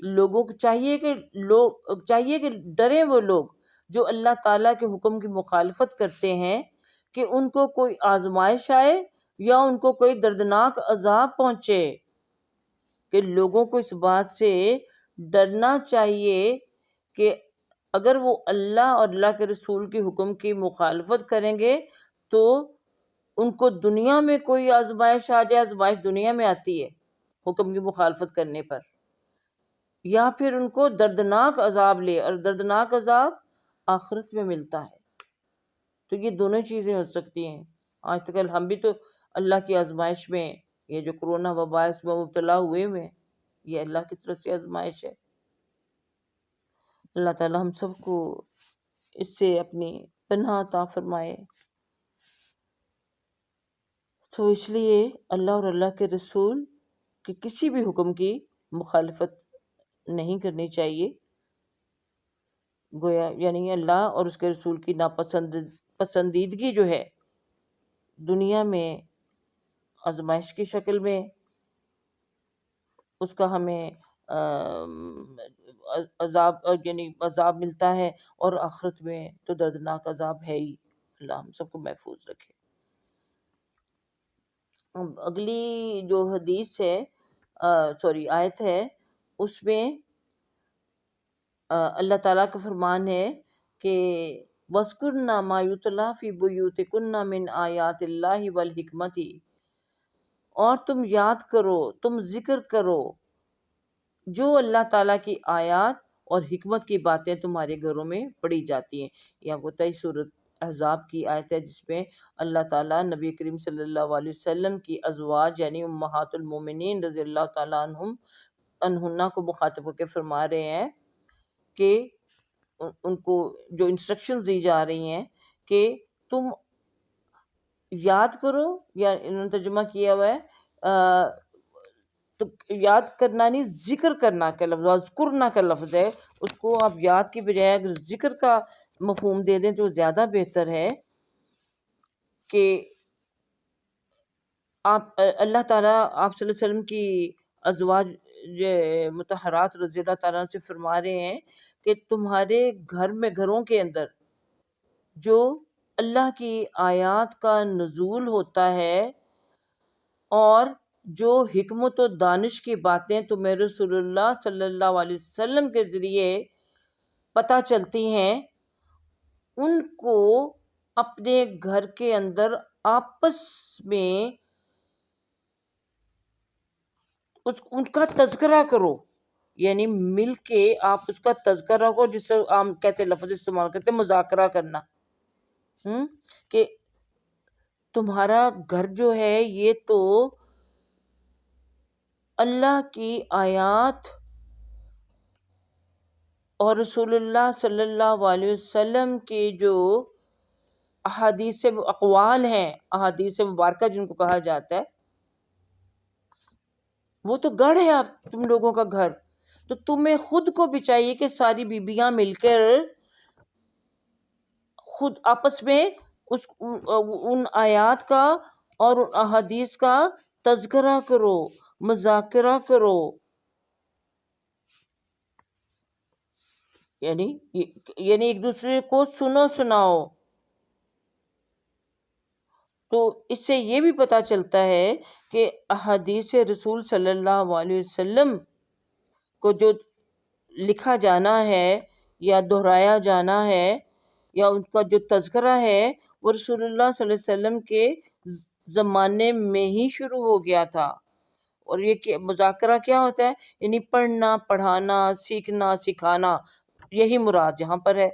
لوگوں کو چاہیے کہ ڈریں وہ لوگ جو اللہ تعالیٰ کے حکم کی مخالفت کرتے ہیں، کہ ان کو کوئی آزمائش آئے یا ان کو کوئی دردناک عذاب پہنچے۔ کہ لوگوں کو اس بات سے ڈرنا چاہیے کہ اگر وہ اللہ اور اللہ کے رسول کے حکم کی مخالفت کریں گے تو ان کو دنیا میں کوئی آزمائش آ جائے، آزمائش دنیا میں آتی ہے حکم کی مخالفت کرنے پر، یا پھر ان کو دردناک عذاب لے، اور دردناک عذاب آخرت میں ملتا ہے۔ تو یہ دونوں چیزیں ہو سکتی ہیں۔ آج تک ہم بھی تو اللہ کی آزمائش میں، یہ جو کرونا وبا اس میں مبتلا ہوئے ہیں، یہ اللہ کی طرف سے آزمائش ہے۔ اللہ تعالی ہم سب کو اس سے اپنی پناہ عطا فرمائے۔ تو اس لیے اللہ اور اللہ کے رسول کے کسی بھی حکم کی مخالفت نہیں کرنی چاہیے. گویا یعنی اللہ اور اس کے رسول کی پسندیدگی جو ہے دنیا میں آزمائش کی شکل میں، اس کا ہمیں عذاب ملتا ہے، اور آخرت میں تو دردناک عذاب ہے ہی. اللہ ہم سب کو محفوظ رکھے. اگلی جو حدیث ہے آیت ہے، اس میں اللہ تعالیٰ کا فرمان ہے کہ وَاذْكُرْنَا مَا يُتْلَىٰ فِي بُيُوتِكُنَّ مِنْ آیَاتِ اللَّهِ وَالْحِکْمَةِ، اور تم یاد کرو، تم ذکر کرو جو اللہ تعالیٰ کی آیات اور حکمت کی باتیں تمہارے گھروں میں پڑھی جاتی ہیں. یہ آپ کو 23 سورۃ احزاب کی آیت ہے، جس میں اللہ تعالیٰ نبی کریم صلی اللہ علیہ وسلم کی ازواج یعنی امہات المومنین رضی اللہ تعالیٰ عنہن کو مخاطب ہو کے فرما رہے ہیں کہ ان کو جو انسٹرکشنز دی جا رہی ہیں کہ تم یاد کرو، یا انہوں نے ترجمہ کیا ہوا ہے تو یاد کرنا نہیں، ذکر کرنا کا لفظ، اذکرنا کا لفظ ہے، اس کو آپ یاد کی بجائے اگر ذکر کا مفہوم دے دیں تو زیادہ بہتر ہے. کہ آپ اللہ تعالیٰ آپ صلی اللہ علیہ وسلم کی ازواج مطہرات رضی اللہ تعالیٰ سے فرما رہے ہیں کہ تمہارے گھروں کے اندر جو اللہ کی آیات کا نزول ہوتا ہے اور جو حکمت و دانش کی باتیں تمہیں رسول اللہ صلی اللہ علیہ وسلم کے ذریعے پتہ چلتی ہیں، ان کو اپنے گھر کے اندر آپس میں ان کا تذکرہ کرو. یعنی مل کے آپ اس کا تذکرہ کرو، جس سے عام کہتے لفظ استعمال کرتے مذاکرہ کرنا، کہ تمہارا گھر جو ہے یہ تو اللہ کی آیات اور رسول اللہ صلی اللہ علیہ وسلم کے جو احادیث اقوال ہیں، احادیث مبارکہ جن کو کہا جاتا ہے، وہ تو گڑھ ہے آپ تم لوگوں کا گھر. تو تمہیں خود کو بھی چاہیے کہ ساری بیبیاں مل کر خود آپس میں ان آیات کا اور ان احادیث کا تذکرہ کرو، مذاکرہ کرو. یعنی ایک دوسرے کو سناؤ. تو اس سے یہ بھی پتہ چلتا ہے کہ احادیث رسول صلی اللہ علیہ وسلم کو جو لکھا جانا ہے یا دہرایا جانا ہے یا ان کا جو تذکرہ ہے وہ رسول اللہ صلی اللہ علیہ وسلم کے زمانے میں ہی شروع ہو گیا تھا. اور یہ مذاکرہ کیا ہوتا ہے؟ یعنی پڑھنا، پڑھانا، سیکھنا، سکھانا. یہی مراد یہاں پر ہے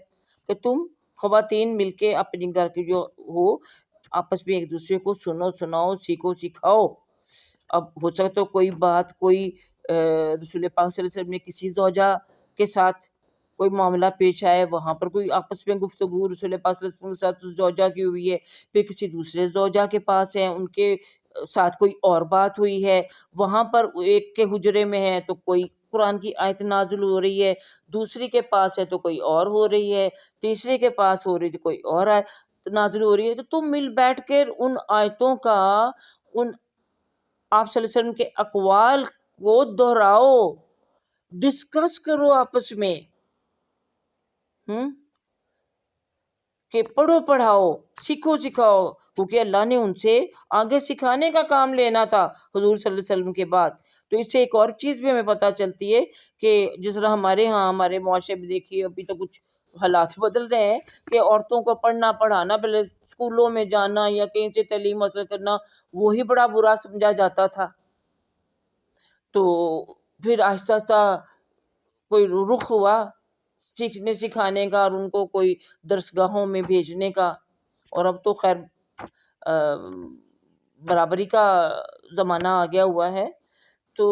کہ تم خواتین مل کے اپنے گھر کے جو ہو آپس میں ایک دوسرے کو سناؤ، سیکھو، سکھاؤ. اب ہو سکتا ہے کوئی بات کوئی رسول پاک صلی اللہ علیہ وسلم نے کسی زوجہ کے ساتھ کوئی معاملہ پیش آئے، وہاں پر کوئی آپس میں گفتگو رسول پاک صلی اللہ علیہ وسلم کے ساتھ اس زوجہ کی ہوئی ہے، پھر کسی دوسرے زوجہ کے پاس ہے، ان کے ساتھ کوئی اور بات ہوئی ہے، وہاں پر ایک کے حجرے میں ہے تو کوئی قرآن کی آیت نازل ہو رہی ہے، دوسری کے پاس ہے تو کوئی اور ہو رہی ہے، تیسرے کے پاس ہو رہی ہے تو کوئی اور نازل ہو رہی ہے. تو تم مل بیٹھ کر ان آیتوں کا، ان آپ صلی اللہ علیہ وسلم کے اقوال کو دہراؤ، ڈسکس کرو آپس میں، کہ پڑھو، پڑھاؤ، سیکھو، سکھاؤ. کیونکہ اللہ نے ان سے آگے سکھانے کا کام لینا تھا حضور صلی اللہ علیہ وسلم کے بعد. تو اس سے ایک اور چیز بھی ہمیں پتہ چلتی ہے کہ جس طرح ہمارے معاشرے میں دیکھیے ابھی تو کچھ حالات بدل رہے ہیں کہ عورتوں کو پڑھنا پڑھانا، پہلے اسکولوں میں جانا یا کہیں سے تعلیم حاصل کرنا وہی بڑا برا سمجھا جاتا تھا. تو پھر آہستہ آہستہ کوئی رخ ہوا سیکھنے سکھانے کا اور ان کو کوئی درسگاہوں میں بھیجنے کا. اور اب تو خیر برابری کا زمانہ آ گیا ہوا ہے. تو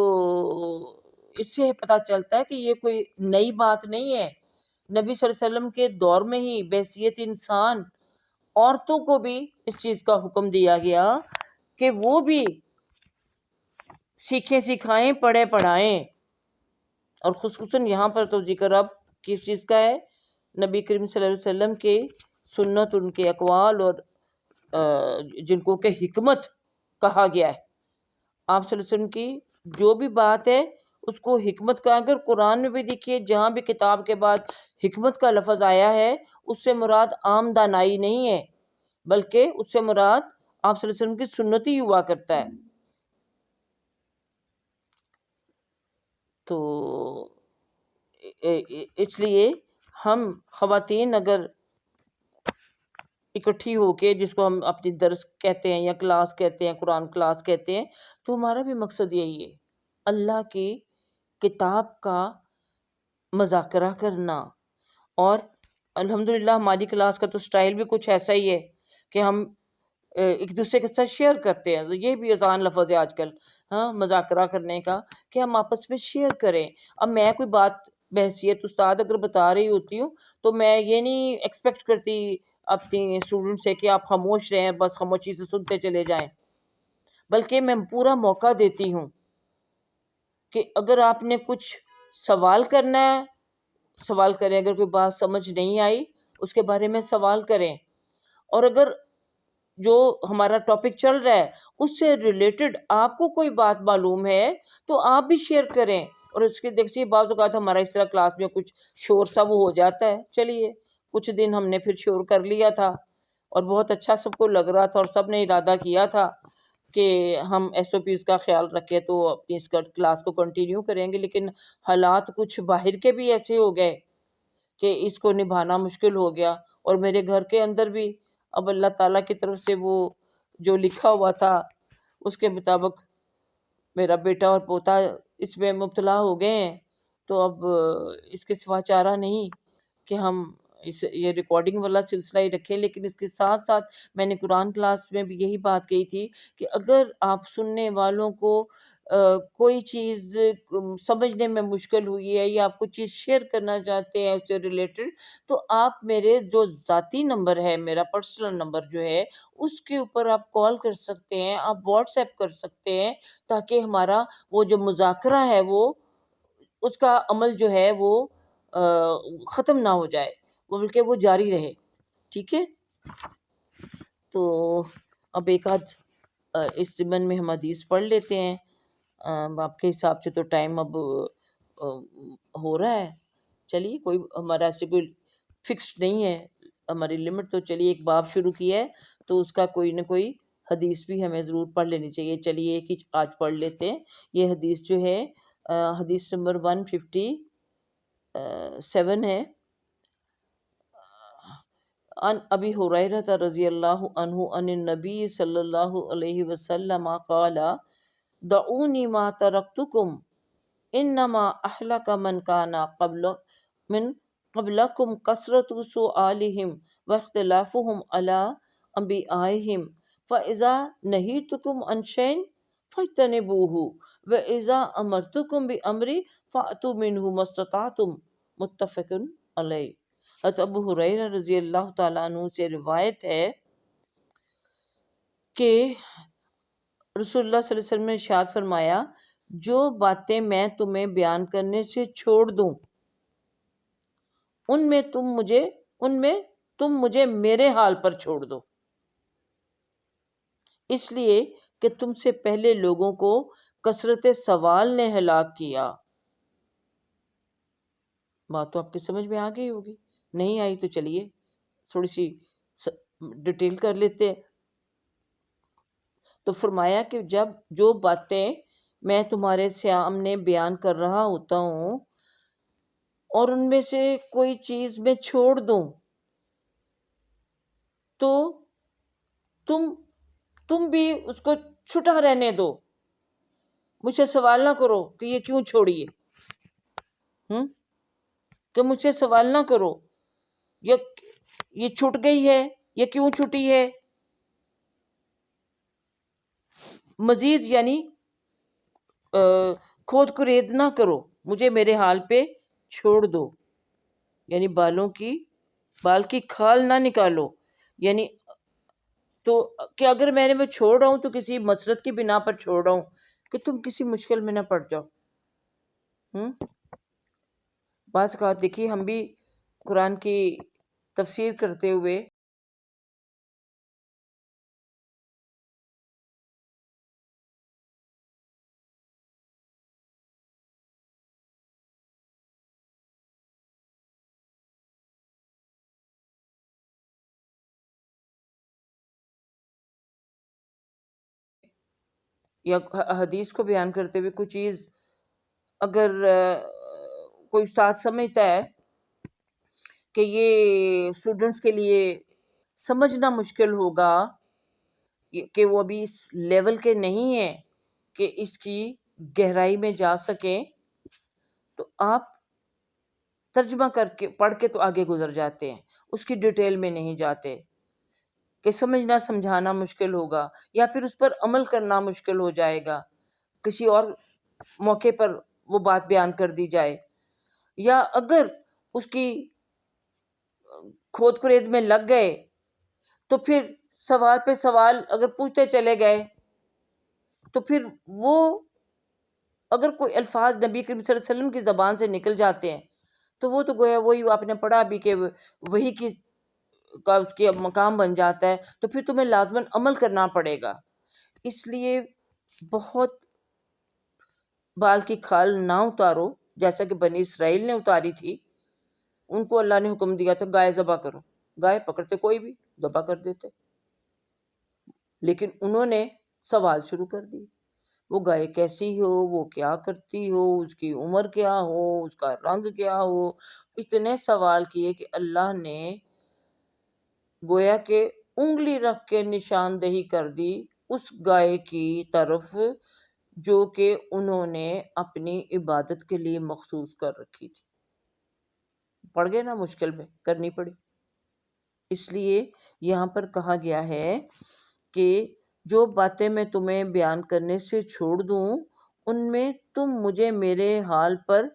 اس سے پتہ چلتا ہے کہ یہ کوئی نئی بات نہیں ہے. نبی صلی اللہ علیہ وسلم کے دور میں ہی بحیثیت انسان عورتوں کو بھی اس چیز کا حکم دیا گیا کہ وہ بھی سیکھیں، سکھائیں، پڑھیں، پڑھائیں. اور خصوصاً یہاں پر تو ذکر اب کس چیز کا ہے؟ نبی کریم صلی اللہ علیہ وسلم کے سنت، ان کے اقوال، اور جن کو کہ حکمت کہا گیا ہے، آپ صلی اللہ علیہ وسلم کی جو بھی بات ہے اس کو حکمت کا، اگر قرآن میں بھی دیکھیے جہاں بھی کتاب کے بعد حکمت کا لفظ آیا ہے اس سے مراد عام دانائی نہیں ہے، بلکہ اس سے مراد آپ صلی اللہ علیہ وسلم کی سنت ہی ہوا کرتا ہے۔ تو اس لیے ہم خواتین اگر اکٹھی ہو کے، جس کو ہم اپنی درس کہتے ہیں یا کلاس کہتے ہیں، قرآن کلاس کہتے ہیں، تو ہمارا بھی مقصد یہی ہے، اللہ کی کتاب کا مذاکرہ کرنا۔ اور الحمدللہ ہماری کلاس کا تو سٹائل بھی کچھ ایسا ہی ہے کہ ہم ایک دوسرے کے ساتھ شیئر کرتے ہیں، تو یہ بھی آسان لفظ ہے آج کل، ہاں، مذاکرہ کرنے کا، کہ ہم آپس میں شیئر کریں۔ اب میں کوئی بات بحیثیت استاد اگر بتا رہی ہوتی ہوں تو میں یہ نہیں ایکسپیکٹ کرتی اپنی اسٹوڈنٹ سے کہ آپ خاموش رہیں، بس خاموشی سے سنتے چلے جائیں، بلکہ میں پورا موقع دیتی ہوں کہ اگر آپ نے کچھ سوال کرنا ہے، سوال کریں، اگر کوئی بات سمجھ نہیں آئی اس کے بارے میں سوال کریں، اور اگر جو ہمارا ٹاپک چل رہا ہے اس سے ریلیٹڈ آپ کو کوئی بات معلوم ہے تو آپ بھی شیئر کریں۔ اور اس کے دیکھیے بعض اوقات ہمارا اس طرح کلاس میں کچھ شور سا وہ ہو جاتا ہے، چلیے کچھ دن ہم نے پھر شور کر لیا تھا اور بہت اچھا سب کو لگ رہا تھا، اور سب نے ارادہ کیا تھا کہ ہم ایس او پیز کا خیال رکھیں تو اپنی اس کلاس کو کنٹینیو کریں گے، لیکن حالات کچھ باہر کے بھی ایسے ہو گئے کہ اس کو نبھانا مشکل ہو گیا، اور میرے گھر کے اندر بھی اب اللہ تعالیٰ کی طرف سے وہ جو لکھا ہوا تھا اس کے مطابق میرا بیٹا اور پوتا اس میں مبتلا ہو گئے ہیں، تو اب اس کے سوا چارہ نہیں کہ ہم یہ ریکارڈنگ والا سلسلہ ہی رکھیں۔ لیکن اس کے ساتھ ساتھ میں نے قرآن کلاس میں بھی یہی بات کہی تھی کہ اگر آپ سننے والوں کو کوئی چیز سمجھنے میں مشکل ہوئی ہے یا آپ کو چیز شیئر کرنا چاہتے ہیں اس سے ریلیٹڈ، تو آپ میرے جو ذاتی نمبر ہے، میرا پرسنل نمبر جو ہے، اس کے اوپر آپ کال کر سکتے ہیں، آپ واٹس ایپ کر سکتے ہیں، تاکہ ہمارا وہ جو مذاکرہ ہے وہ اس کا عمل جو ہے وہ ختم نہ ہو جائے، بلکہ وہ جاری رہے، ٹھیک ہے؟ تو اب ایک آدھ اس ضمن میں ہم حدیث پڑھ لیتے ہیں، آپ کے حساب سے تو ٹائم اب ہو رہا ہے، چلیے کوئی ہمارا ایسے کوئی فکسڈ نہیں ہے ہماری لمٹ، تو چلیے ایک باب شروع کی ہے تو اس کا کوئی نہ کوئی حدیث بھی ہمیں ضرور پڑھ لینی چاہیے۔ چلیے ایک ہی آج پڑھ لیتے ہیں، یہ حدیث جو ہے حدیث نمبر 157 ہے، عن ابی ہریرہ رضی اللہ عنہ عن النبی صلی اللہ علیہ وسلم قال دعونی ما ترکتکم انما اہلک من کان قبلکم کثرت سؤالہم واختلافہم علی انبیائہم فاذا نہیتکم عن شیء فاجتنبوہ واذا امرتکم بامر فأتوا منہ ما استطعتم، متفق علیہ۔ حضرت ابو ہریرہ رضی اللہ تعالیٰ عنہ سے روایت ہے کہ رسول اللہ صلی اللہ علیہ وسلم نے ارشاد فرمایا، جو باتیں میں تمہیں بیان کرنے سے چھوڑ دوں ان میں تم مجھے میرے حال پر چھوڑ دو، اس لیے کہ تم سے پہلے لوگوں کو کثرت سوال نے ہلاک کیا۔ بات تو آپ کی سمجھ میں آ گئی ہوگی، نہیں آئی تو چلیے تھوڑی سی ڈیٹیل کر لیتے ہیں۔ تو فرمایا کہ جب جو باتیں میں تمہارے سامنے بیان کر رہا ہوتا ہوں اور ان میں سے کوئی چیز میں چھوڑ دوں تو تم بھی اس کو چھٹا رہنے دو، مجھ سے سوال نہ کرو کہ یہ کیوں چھوڑیے، کہ مجھ سے سوال نہ کرو یہ چھٹ گئی ہے، یہ کیوں چھٹی ہے، مزید یعنی کھود کرید نہ کرو، مجھے میرے حال پہ چھوڑ دو، یعنی بال کی کھال نہ نکالو، یعنی تو کہ اگر میں چھوڑ رہا ہوں تو کسی مسرت کی بنا پر چھوڑ رہا ہوں کہ تم کسی مشکل میں نہ پڑ جاؤ۔ بعض اوقات دیکھیے ہم بھی قرآن کی تفسیر کرتے ہوئے یا حدیث کو بیان کرتے ہوئے کوئی چیز اگر کوئی استاد سمجھتا ہے کہ یہ اسٹوڈنٹس کے لیے سمجھنا مشکل ہوگا کہ وہ ابھی اس لیول کے نہیں ہیں کہ اس کی گہرائی میں جا سکیں، تو آپ ترجمہ کر کے پڑھ کے تو آگے گزر جاتے ہیں، اس کی ڈیٹیل میں نہیں جاتے کہ سمجھنا سمجھانا مشکل ہوگا یا پھر اس پر عمل کرنا مشکل ہو جائے گا، کسی اور موقع پر وہ بات بیان کر دی جائے، یا اگر اس کی کھود کرید میں لگ گئے تو پھر سوال پہ سوال اگر پوچھتے چلے گئے تو پھر وہ اگر کوئی الفاظ نبی کریم صلی اللہ علیہ وسلم کی زبان سے نکل جاتے ہیں تو وہ تو گویا وہی آپ نے پڑھا بھی کہ وہی کی کا اس کے مقام بن جاتا ہے، تو پھر تمہیں لازماً عمل کرنا پڑے گا. اس لیے بہت بال کی کھال نہ اتارو، جیسا کہ بنی اسرائیل نے اتاری تھی. ان کو اللہ نے حکم دیا تھا گائے ذبح کرو، گائے پکڑتے کوئی بھی ذبح کر دیتے، لیکن انہوں نے سوال شروع کر دی، وہ گائے کیسی ہو، وہ کیا کرتی ہو، اس کی عمر کیا ہو، اس کا رنگ کیا ہو. اتنے سوال کیے کہ اللہ نے گویا کہ انگلی رکھ کے نشاندہی کر دی اس گائے کی طرف جو کہ انہوں نے اپنی عبادت کے لیے مخصوص کر رکھی تھی. پڑ گئے نا، مشکل میں کرنی پڑی. اس لیے یہاں پر کہا گیا ہے کہ جو باتیں میں تمہیں بیان کرنے سے چھوڑ دوں ان میں تم مجھے میرے حال پر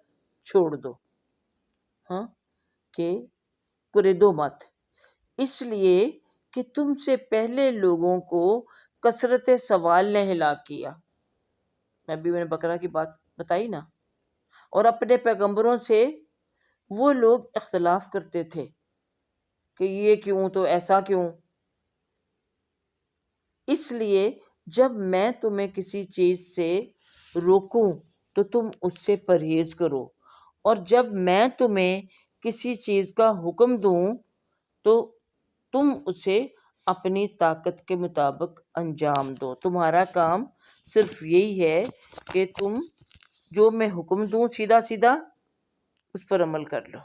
چھوڑ دو، ہاں، کہ کریدو مت، اس لیے کہ تم سے پہلے لوگوں کو کثرت سوال نے ہلاک کیا. نبی میں نے بقرہ کی بات بتائی نا. اور اپنے پیغمبروں سے وہ لوگ اختلاف کرتے تھے کہ یہ کیوں، تو ایسا کیوں. اس لیے جب میں تمہیں کسی چیز سے روکوں تو تم اس سے پرہیز کرو، اور جب میں تمہیں کسی چیز کا حکم دوں تو تم اسے اپنی طاقت کے مطابق انجام دو. تمہارا کام صرف یہی ہے کہ تم جو میں حکم دوں سیدھا سیدھا اس پر عمل کر لو،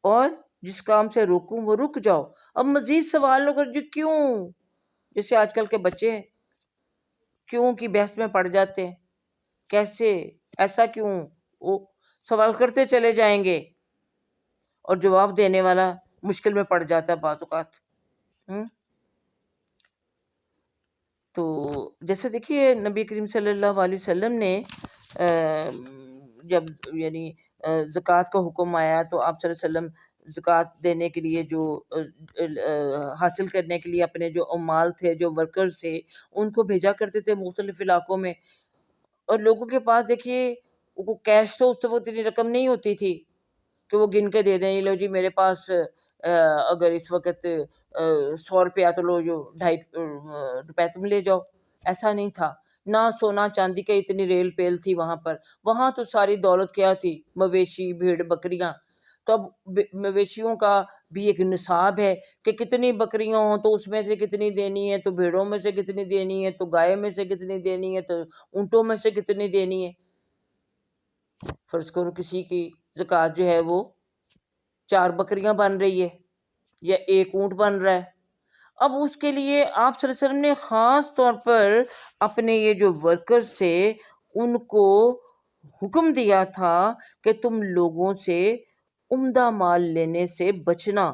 اور جس کام سے روکوں وہ رک جاؤ. اب مزید سوال نہ کر جو کیوں، جیسے آج کل کے بچے کیوں کی بحث میں پڑ جاتے ہیں، کیسے، ایسا کیوں، وہ سوال کرتے چلے جائیں گے اور جواب دینے والا مشکل میں پڑ جاتا ہے بعض اوقات. تو جیسے دیکھیے نبی کریم صلی اللہ علیہ وسلم نے جب یعنی زکوٰۃ کا حکم آیا تو آپ صلی اللہ علیہ وسلم زکوٰۃ دینے کے لیے جو حاصل کرنے کے لیے اپنے جو عمال تھے، جو ورکرز تھے، ان کو بھیجا کرتے تھے مختلف علاقوں میں. اور لوگوں کے پاس دیکھیے کیش تو اس وقت اتنی رقم نہیں ہوتی تھی کہ وہ گن کے دے دیں، یہ لو جی میرے پاس اگر اس وقت 100 روپیہ تو لو، جو 250 روپے تم لے جاؤ. ایسا نہیں تھا، نہ سونا چاندی کا اتنی ریل پیل تھی وہاں پر. وہاں تو ساری دولت کیا تھی؟ مویشی، بھیڑ بکریاں. تو اب مویشیوں کا بھی ایک نصاب ہے کہ کتنی بکریاں ہوں تو اس میں سے کتنی دینی ہے، تو بھیڑوں میں سے کتنی دینی ہے، تو گائے میں سے کتنی دینی ہے، تو اونٹوں میں سے کتنی دینی ہے. فرض کرو کسی کی زکوٰۃ جو ہے وہ 4 بکریاں بن رہی ہے یا 1 اونٹ بن رہا ہے. اب اس کے لیے آپ صلی اللہ علیہ وسلم نے خاص طور پر اپنے یہ جو ورکرز تھے ان کو حکم دیا تھا کہ تم لوگوں سے عمدہ مال لینے سے بچنا.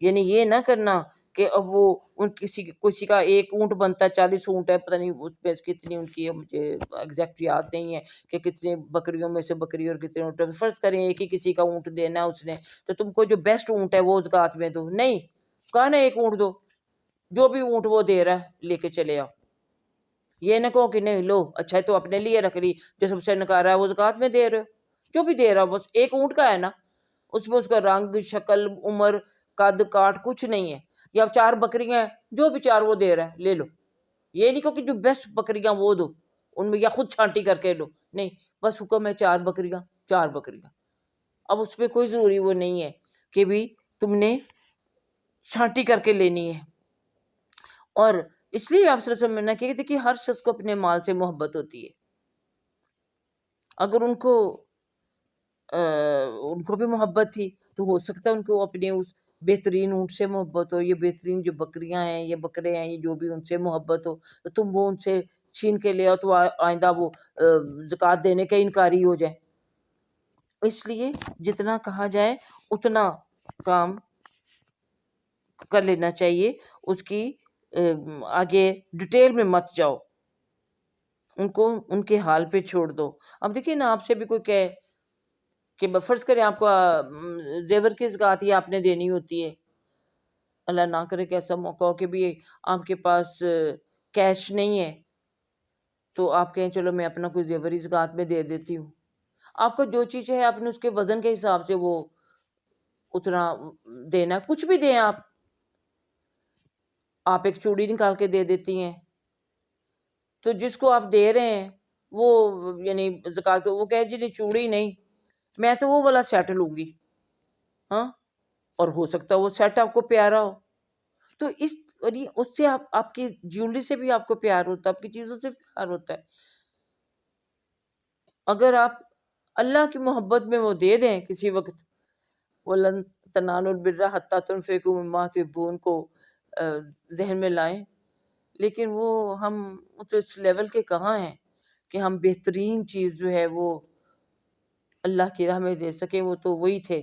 یعنی یہ نہ کرنا کہ اب وہ کسی کا 1 اونٹ بنتا ہے، 40 اونٹ ہے، پتہ نہیں اس پہ کتنی ان کی ہے، مجھے ایگزیکٹ یاد نہیں ہے کہ کتنے بکریوں میں سے بکری اور کتنے اونٹ. فرض کریں ایک ہی کسی کا اونٹ دینا ہے اس نے، تو تم کو جو بیسٹ اونٹ ہے وہ زکوٰۃ میں دو. نہیں کہا نا 1 اونٹ دو، جو بھی اونٹ وہ دے رہا ہے لے کے چلے آؤ. یہ نہ کہو کہ نہیں لو اچھا ہے تو اپنے لیے رکھ لی، جو سب سے نکارا ہے وہ زکوٰۃ میں دے رہے ہو. جو بھی دے رہا ہو، بس ایک اونٹ کا ہے نا، اس میں اس کا رنگ، شکل، عمر، قد کاٹ کچھ نہیں ہے، یا 4 بکریاں ہیں، جو بھی 4 وہ دے رہا ہے لے لو. یہ نہیں کہ جو بیسٹ بکریاں وہ دو ان میں، یا خود چھانٹی کر کے لو، نہیں، بس حکم ہے 4 بکریاں 4 بکریاں. اب اس پہ کوئی ضروری وہ نہیں ہے کہ بھی تم نے چھانٹی کر کے لینی ہے. اور اس لیے آپ صلی اللہ علیہ وسلم نے کہا کہ دیکھیے ہر شخص کو اپنے مال سے محبت ہوتی ہے. اگر ان کو بھی محبت تھی تو ہو سکتا ہے ان کو اپنے اس بہترین اونٹ سے محبت ہو، یہ بہترین جو بکریاں ہیں، یہ بکرے ہیں، یہ جو بھی ان سے محبت ہو، تو تم وہ ان سے چھین کے لے آؤ تو آئندہ وہ زکوٰۃ دینے کے انکاری ہو جائے. اس لیے جتنا کہا جائے اتنا کام کر لینا چاہیے، اس کی آگے ڈیٹیل میں مت جاؤ، ان کو ان کے حال پہ چھوڑ دو. اب دیکھیے نا، آپ سے بھی کوئی کہے کہ فرض کریں آپ کو زیور کی زکوٰۃ ہی آپ نے دینی ہوتی ہے، اللہ نہ کرے کہ ایسا موقع ہو کہ بھی آپ کے پاس کیش نہیں ہے، تو آپ کہیں چلو میں اپنا کوئی زیوری زکوٰۃ میں دے دیتی ہوں. آپ کو جو چیز ہے آپ نے اس کے وزن کے حساب سے وہ اتنا دینا. کچھ بھی دیں آپ ایک چوڑی نکال کے دے دیتی ہیں، تو جس کو آپ دے رہے ہیں وہ یعنی زکوٰۃ وہ کہے جی نہیں چوڑی نہیں، میں تو وہ والا سیٹ لوں گی. ہاں، اور ہو سکتا ہے وہ سیٹ آپ کو پیارا ہو، تو اس سے آپ کی جیولری سے بھی آپ کو پیار ہوتا ہے، آپ کی چیزوں سے پیار ہوتا ہے. اگر آپ اللہ کی محبت میں وہ دے دیں کسی وقت، وَلَن تَنَالُوا الْبِرَّ حَتَّىٰ تُنْفِقُوا مِمَّا تُحِبُّونَ کو ذہن میں لائیں، لیکن وہ ہم تو اس لیول کے کہاں ہیں کہ ہم بہترین چیز جو ہے وہ اللہ کی راہ میں دے سکیں. وہ تو وہی تھے،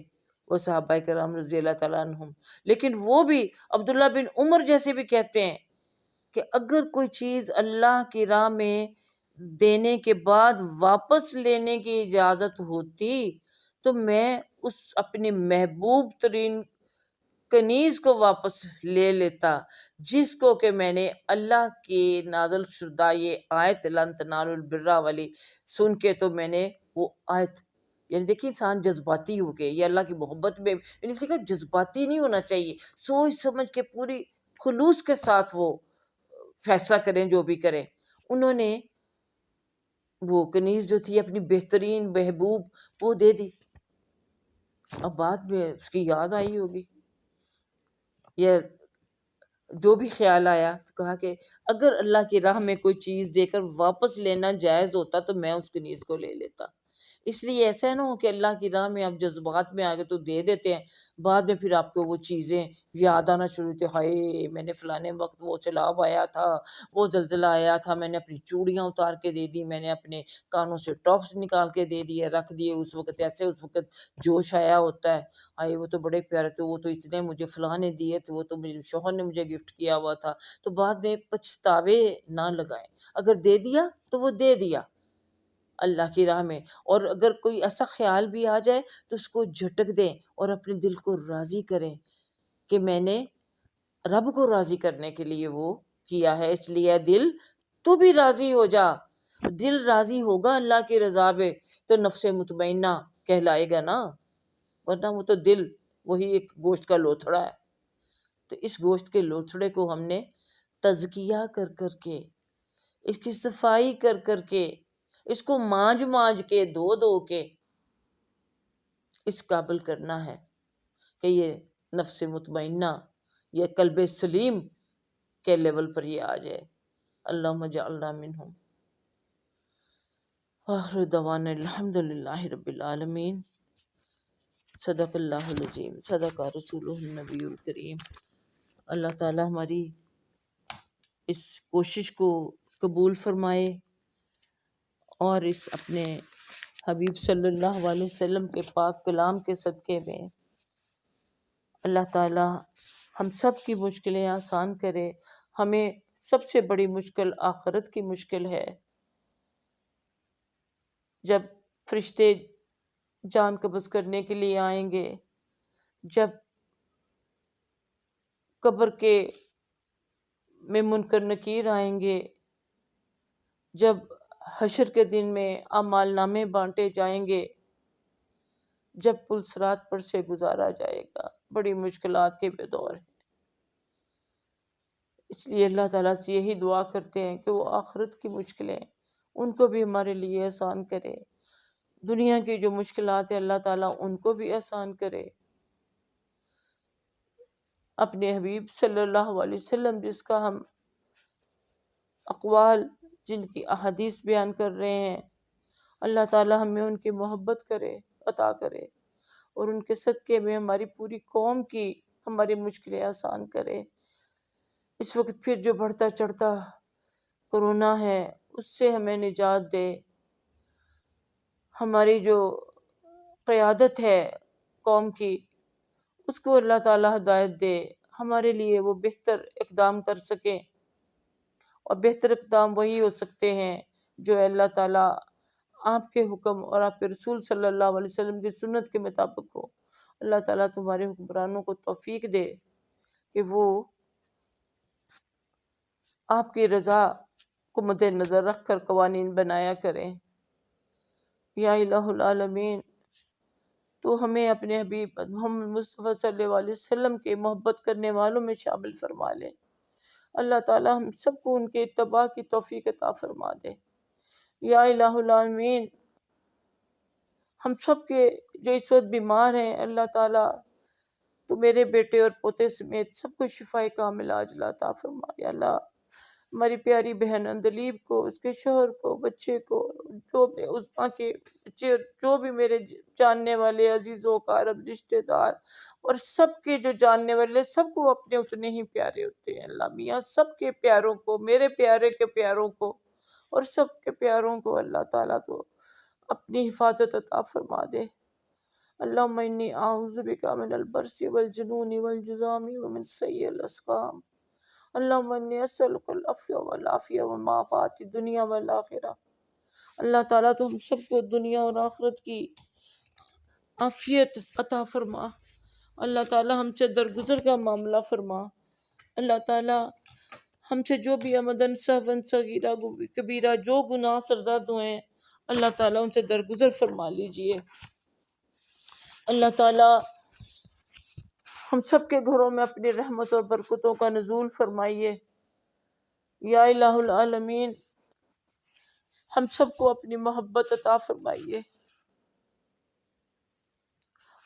وہ صحابہ کرام رضی اللہ تعالیٰ عنہم. لیکن وہ بھی عبداللہ بن عمر جیسے بھی کہتے ہیں کہ اگر کوئی چیز اللہ کی راہ میں دینے کے بعد واپس لینے کی اجازت ہوتی تو میں اس اپنی محبوب ترین کنیز کو واپس لے لیتا، جس کو کہ میں نے اللہ کی نازل شدہ یہ آیت لن تنالوا البر والی سن کے، تو میں نے وہ آیت، یعنی دیکھیں انسان جذباتی ہو گئے، یہ اللہ کی محبت میں یعنی اس لیے کہ جذباتی نہیں ہونا چاہیے، سوچ سمجھ کے پوری خلوص کے ساتھ وہ فیصلہ کریں جو بھی کریں. انہوں نے وہ کنیز جو تھی اپنی بہترین محبوب وہ دے دی. اب بعد میں اس کی یاد آئی ہوگی یا جو بھی خیال آیا تو کہا کہ اگر اللہ کی راہ میں کوئی چیز دے کر واپس لینا جائز ہوتا تو میں اس کنیز کو لے لیتا. اس لیے ایسا نہ ہو کہ اللہ کی راہ میں آپ جذبات میں آگے تو دے دیتے ہیں، بعد میں پھر آپ کو وہ چیزیں یاد آنا شروع ہوتی، ہائے میں نے فلانے وقت وہ سیلاب آیا تھا، وہ زلزلہ آیا تھا، میں نے اپنی چوڑیاں اتار کے دے دی، میں نے اپنے کانوں سے ٹاپس نکال کے دے دیے رکھ دیے، اس وقت ایسے اس وقت جوش آیا ہوتا ہے، ہائے وہ تو بڑے پیارے تھے، وہ تو اتنے مجھے فلاں نے دیے تھے، وہ تو مجھے شوہر نے مجھے گفٹ کیا ہوا تھا. تو بعد میں پچھتاوے نہ لگائیں، اگر دے دیا تو وہ دے دیا اللہ کی راہ میں. اور اگر کوئی ایسا خیال بھی آ جائے تو اس کو جھٹک دیں اور اپنے دل کو راضی کریں کہ میں نے رب کو راضی کرنے کے لیے وہ کیا ہے، اس لیے دل تو بھی راضی ہو جا. دل راضی ہوگا اللہ کی رضا میں تو نفس مطمئنہ کہلائے گا نا، ورنہ وہ تو دل وہی ایک گوشت کا لوتھڑا ہے. تو اس گوشت کے لوتھڑے کو ہم نے تزکیہ کر کر کے، اس کی صفائی کر کر کے، اس کو مانج مانج کے دھو کے اس قابل کرنا ہے کہ یہ نفس مطمئنہ، یہ قلب سلیم کے لیول پر یہ آ جائے. اللہم اجعلنا منہم. آخر دعوانا الحمدللہ رب العالمین. صدق اللہ العظیم، صدق رسولہ النبی الکریم. اللہ تعالی ہماری اس کوشش کو قبول فرمائے اور اس اپنے حبیب صلی اللہ علیہ وسلم کے پاک کلام کے صدقے میں اللہ تعالی ہم سب کی مشکلیں آسان کرے. ہمیں سب سے بڑی مشکل آخرت کی مشکل ہے، جب فرشتے جان قبض کرنے کے لیے آئیں گے، جب قبر کے میں منکر نکیر آئیں گے، جب حشر کے دن میں اعمال نامے بانٹے جائیں گے، جب پل صراط پر سے گزارا جائے گا، بڑی مشکلات کے دور ہے۔ اس لیے اللہ تعالیٰ سے یہی دعا کرتے ہیں کہ وہ آخرت کی مشکلیں ان کو بھی ہمارے لیے آسان کرے، دنیا کی جو مشکلات ہیں اللہ تعالیٰ ان کو بھی آسان کرے۔ اپنے حبیب صلی اللہ علیہ وسلم جس کا ہم اقوال، جن کی احادیث بیان کر رہے ہیں، اللہ تعالیٰ ہمیں ان کی محبت کرے، عطا کرے، اور ان کے صدقے میں ہماری پوری قوم کی ہماری مشکلیں آسان کرے۔ اس وقت پھر جو بڑھتا چڑھتا کرونا ہے اس سے ہمیں نجات دے، ہماری جو قیادت ہے قوم کی اس کو اللہ تعالیٰ ہدایت دے، ہمارے لیے وہ بہتر اقدام کر سکے، اور بہتر اقدام وہی ہو سکتے ہیں جو اللہ تعالیٰ آپ کے حکم اور آپ کے رسول صلی اللہ علیہ وسلم کی سنت کے مطابق ہو۔ اللہ تعالیٰ تمہارے حکمرانوں کو توفیق دے کہ وہ آپ کی رضا کو مد نظر رکھ کر قوانین بنایا کریں۔ یا الہ العالمین، تو ہمیں اپنے حبیب محمد مصطفیٰ صلی اللہ علیہ وسلم کے محبت کرنے والوں میں شامل فرما لے۔ اللہ تعالیٰ ہم سب کو ان کے اتباع کی توفیق عطا فرما دے۔ یا الہ العالمین، ہم سب کے جو اس وقت بیمار ہیں اللہ تعالیٰ تو میرے بیٹے اور پوتے سمیت سب کو شفائے کامل عاجلہ عطا فرما۔ یا اللہ ہماری پیاری بہن اندلیب کو، اس کے شوہر کو، بچے کو، جو بھی عظمیٰ کے بچے، جو بھی میرے جاننے والے عزیز و اقارب رشتے دار اور سب کے جو جاننے والے، سب کو اپنے اتنے ہی پیارے ہوتے ہیں۔ اللہ میاں سب کے پیاروں کو، میرے پیارے کے پیاروں کو اور سب کے پیاروں کو اللہ تعالیٰ تو اپنی حفاظت عطا فرما دے۔ اللہم انی اعوذ بک من البرص والجنون والجذام ومن سیء الاسقام، اللہم انی اسألک العفو والعافیہ ومعافاۃ الدنیا والآخرہ۔ اللہ تعالیٰ تو ہم سب کو دنیا اور آخرت کی عافیت عطا فرما۔ اللہ تعالیٰ ہم سے درگزر کا معاملہ فرما۔ اللہ تعالیٰ ہم سے جو بھی عمدن سہون صغیرہ کبیرہ جو گناہ سرزد ہوئے ہیں اللہ تعالیٰ ان سے درگزر فرما لیجئے۔ اللہ تعالیٰ ہم سب کے گھروں میں اپنی رحمت اور برکتوں کا نزول فرمائیے۔ یا الہ العالمین ہم سب کو اپنی محبت عطا فرمائیے۔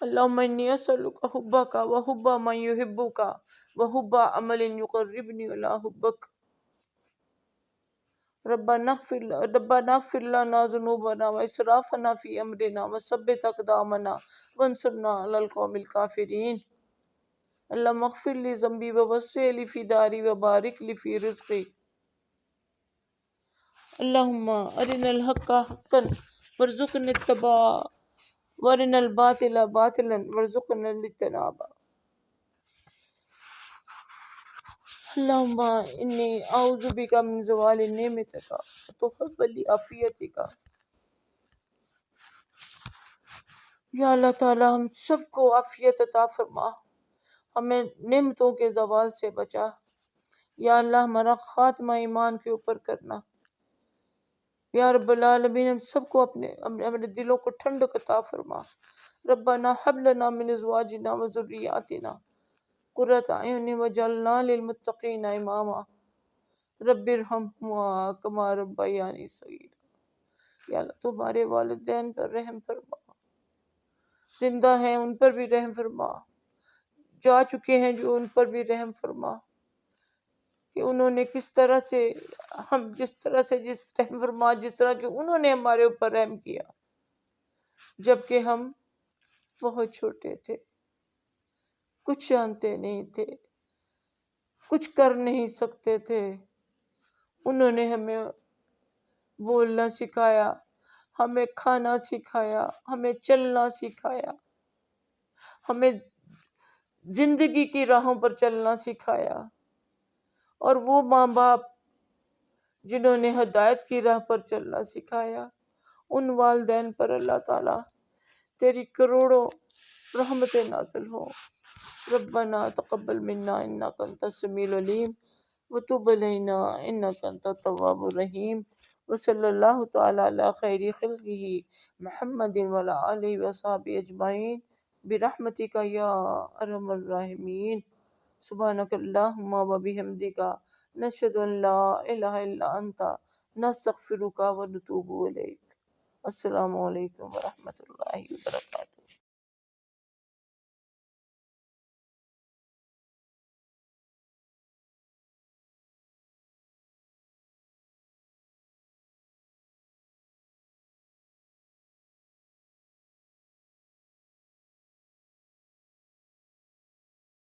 اللہم انی اسألک حبک وحب من یحبک وحب عمل یقربنی الی حبک۔ ربنا اغفر لنا ذنوبنا واسرافنا فی امرنا وثبت اقدامنا وانصرنا علی القوم الکافرین۔ اللہم اغفر لی ذنبی ووسع لی فی داری وبارک لی فی رزقی۔ اللہم ارنا الحق حقا وارزقنا اتباعہ وارنا الباطل باطلا وارزقنا اجتنابہ۔ اللہم انی اعوذ بک من زوال نعمتک وتحول عافیتک۔ یا اللہ تعالیٰ ہم سب کو عافیت عطا فرما، ہمیں نعمتوں کے زوال سے بچا۔ یا اللہ ہمارا خاتمہ ایمان کے اوپر کرنا۔ یا رب العالمین ہم سب کو اپنے دلوں کو ٹھنڈک عطا فرما۔ ربنا حب لنا من ازواجنا وذریاتنا قرۃ اعین واجعلنا للمتقین اماما۔ رب ارحمہما کما ربیانی صغیرا۔ یا اللہ تمہارے والدین پر رحم فرما، زندہ ہیں ان پر بھی رحم فرما، جا چکے ہیں جو ان پر بھی رحم فرما، کہ انہوں نے کس طرح سے جس طرح کہ انہوں نے ہمارے اوپر رحم کیا جبکہ ہم بہت چھوٹے تھے، کچھ جانتے نہیں تھے، کچھ کر نہیں سکتے تھے۔ انہوں نے ہمیں بولنا سکھایا، ہمیں کھانا سکھایا، ہمیں چلنا سکھایا، ہمیں زندگی کی راہوں پر چلنا سکھایا۔ اور وہ ماں باپ جنہوں نے ہدایت کی راہ پر چلنا سکھایا، ان والدین پر اللہ تعالیٰ تیری کروڑوں رحمتیں نازل ہوں۔ ربنا تقبل منا انک انت السمیع العلیم وتب علینا انک انت التواب الرحیم، وصلی اللہ تعالی علی خیر خلقہ محمد وعلی آلہ وصحبہ اجمعین برحمتک یا ارحم الراحمین۔ سبحانک اللہم وبحمدک نشہد ان لا الہ الا انت نستغفرک ونتوب الیک۔ السلام علیکم ورحمۃ اللہ وبرکاتہ۔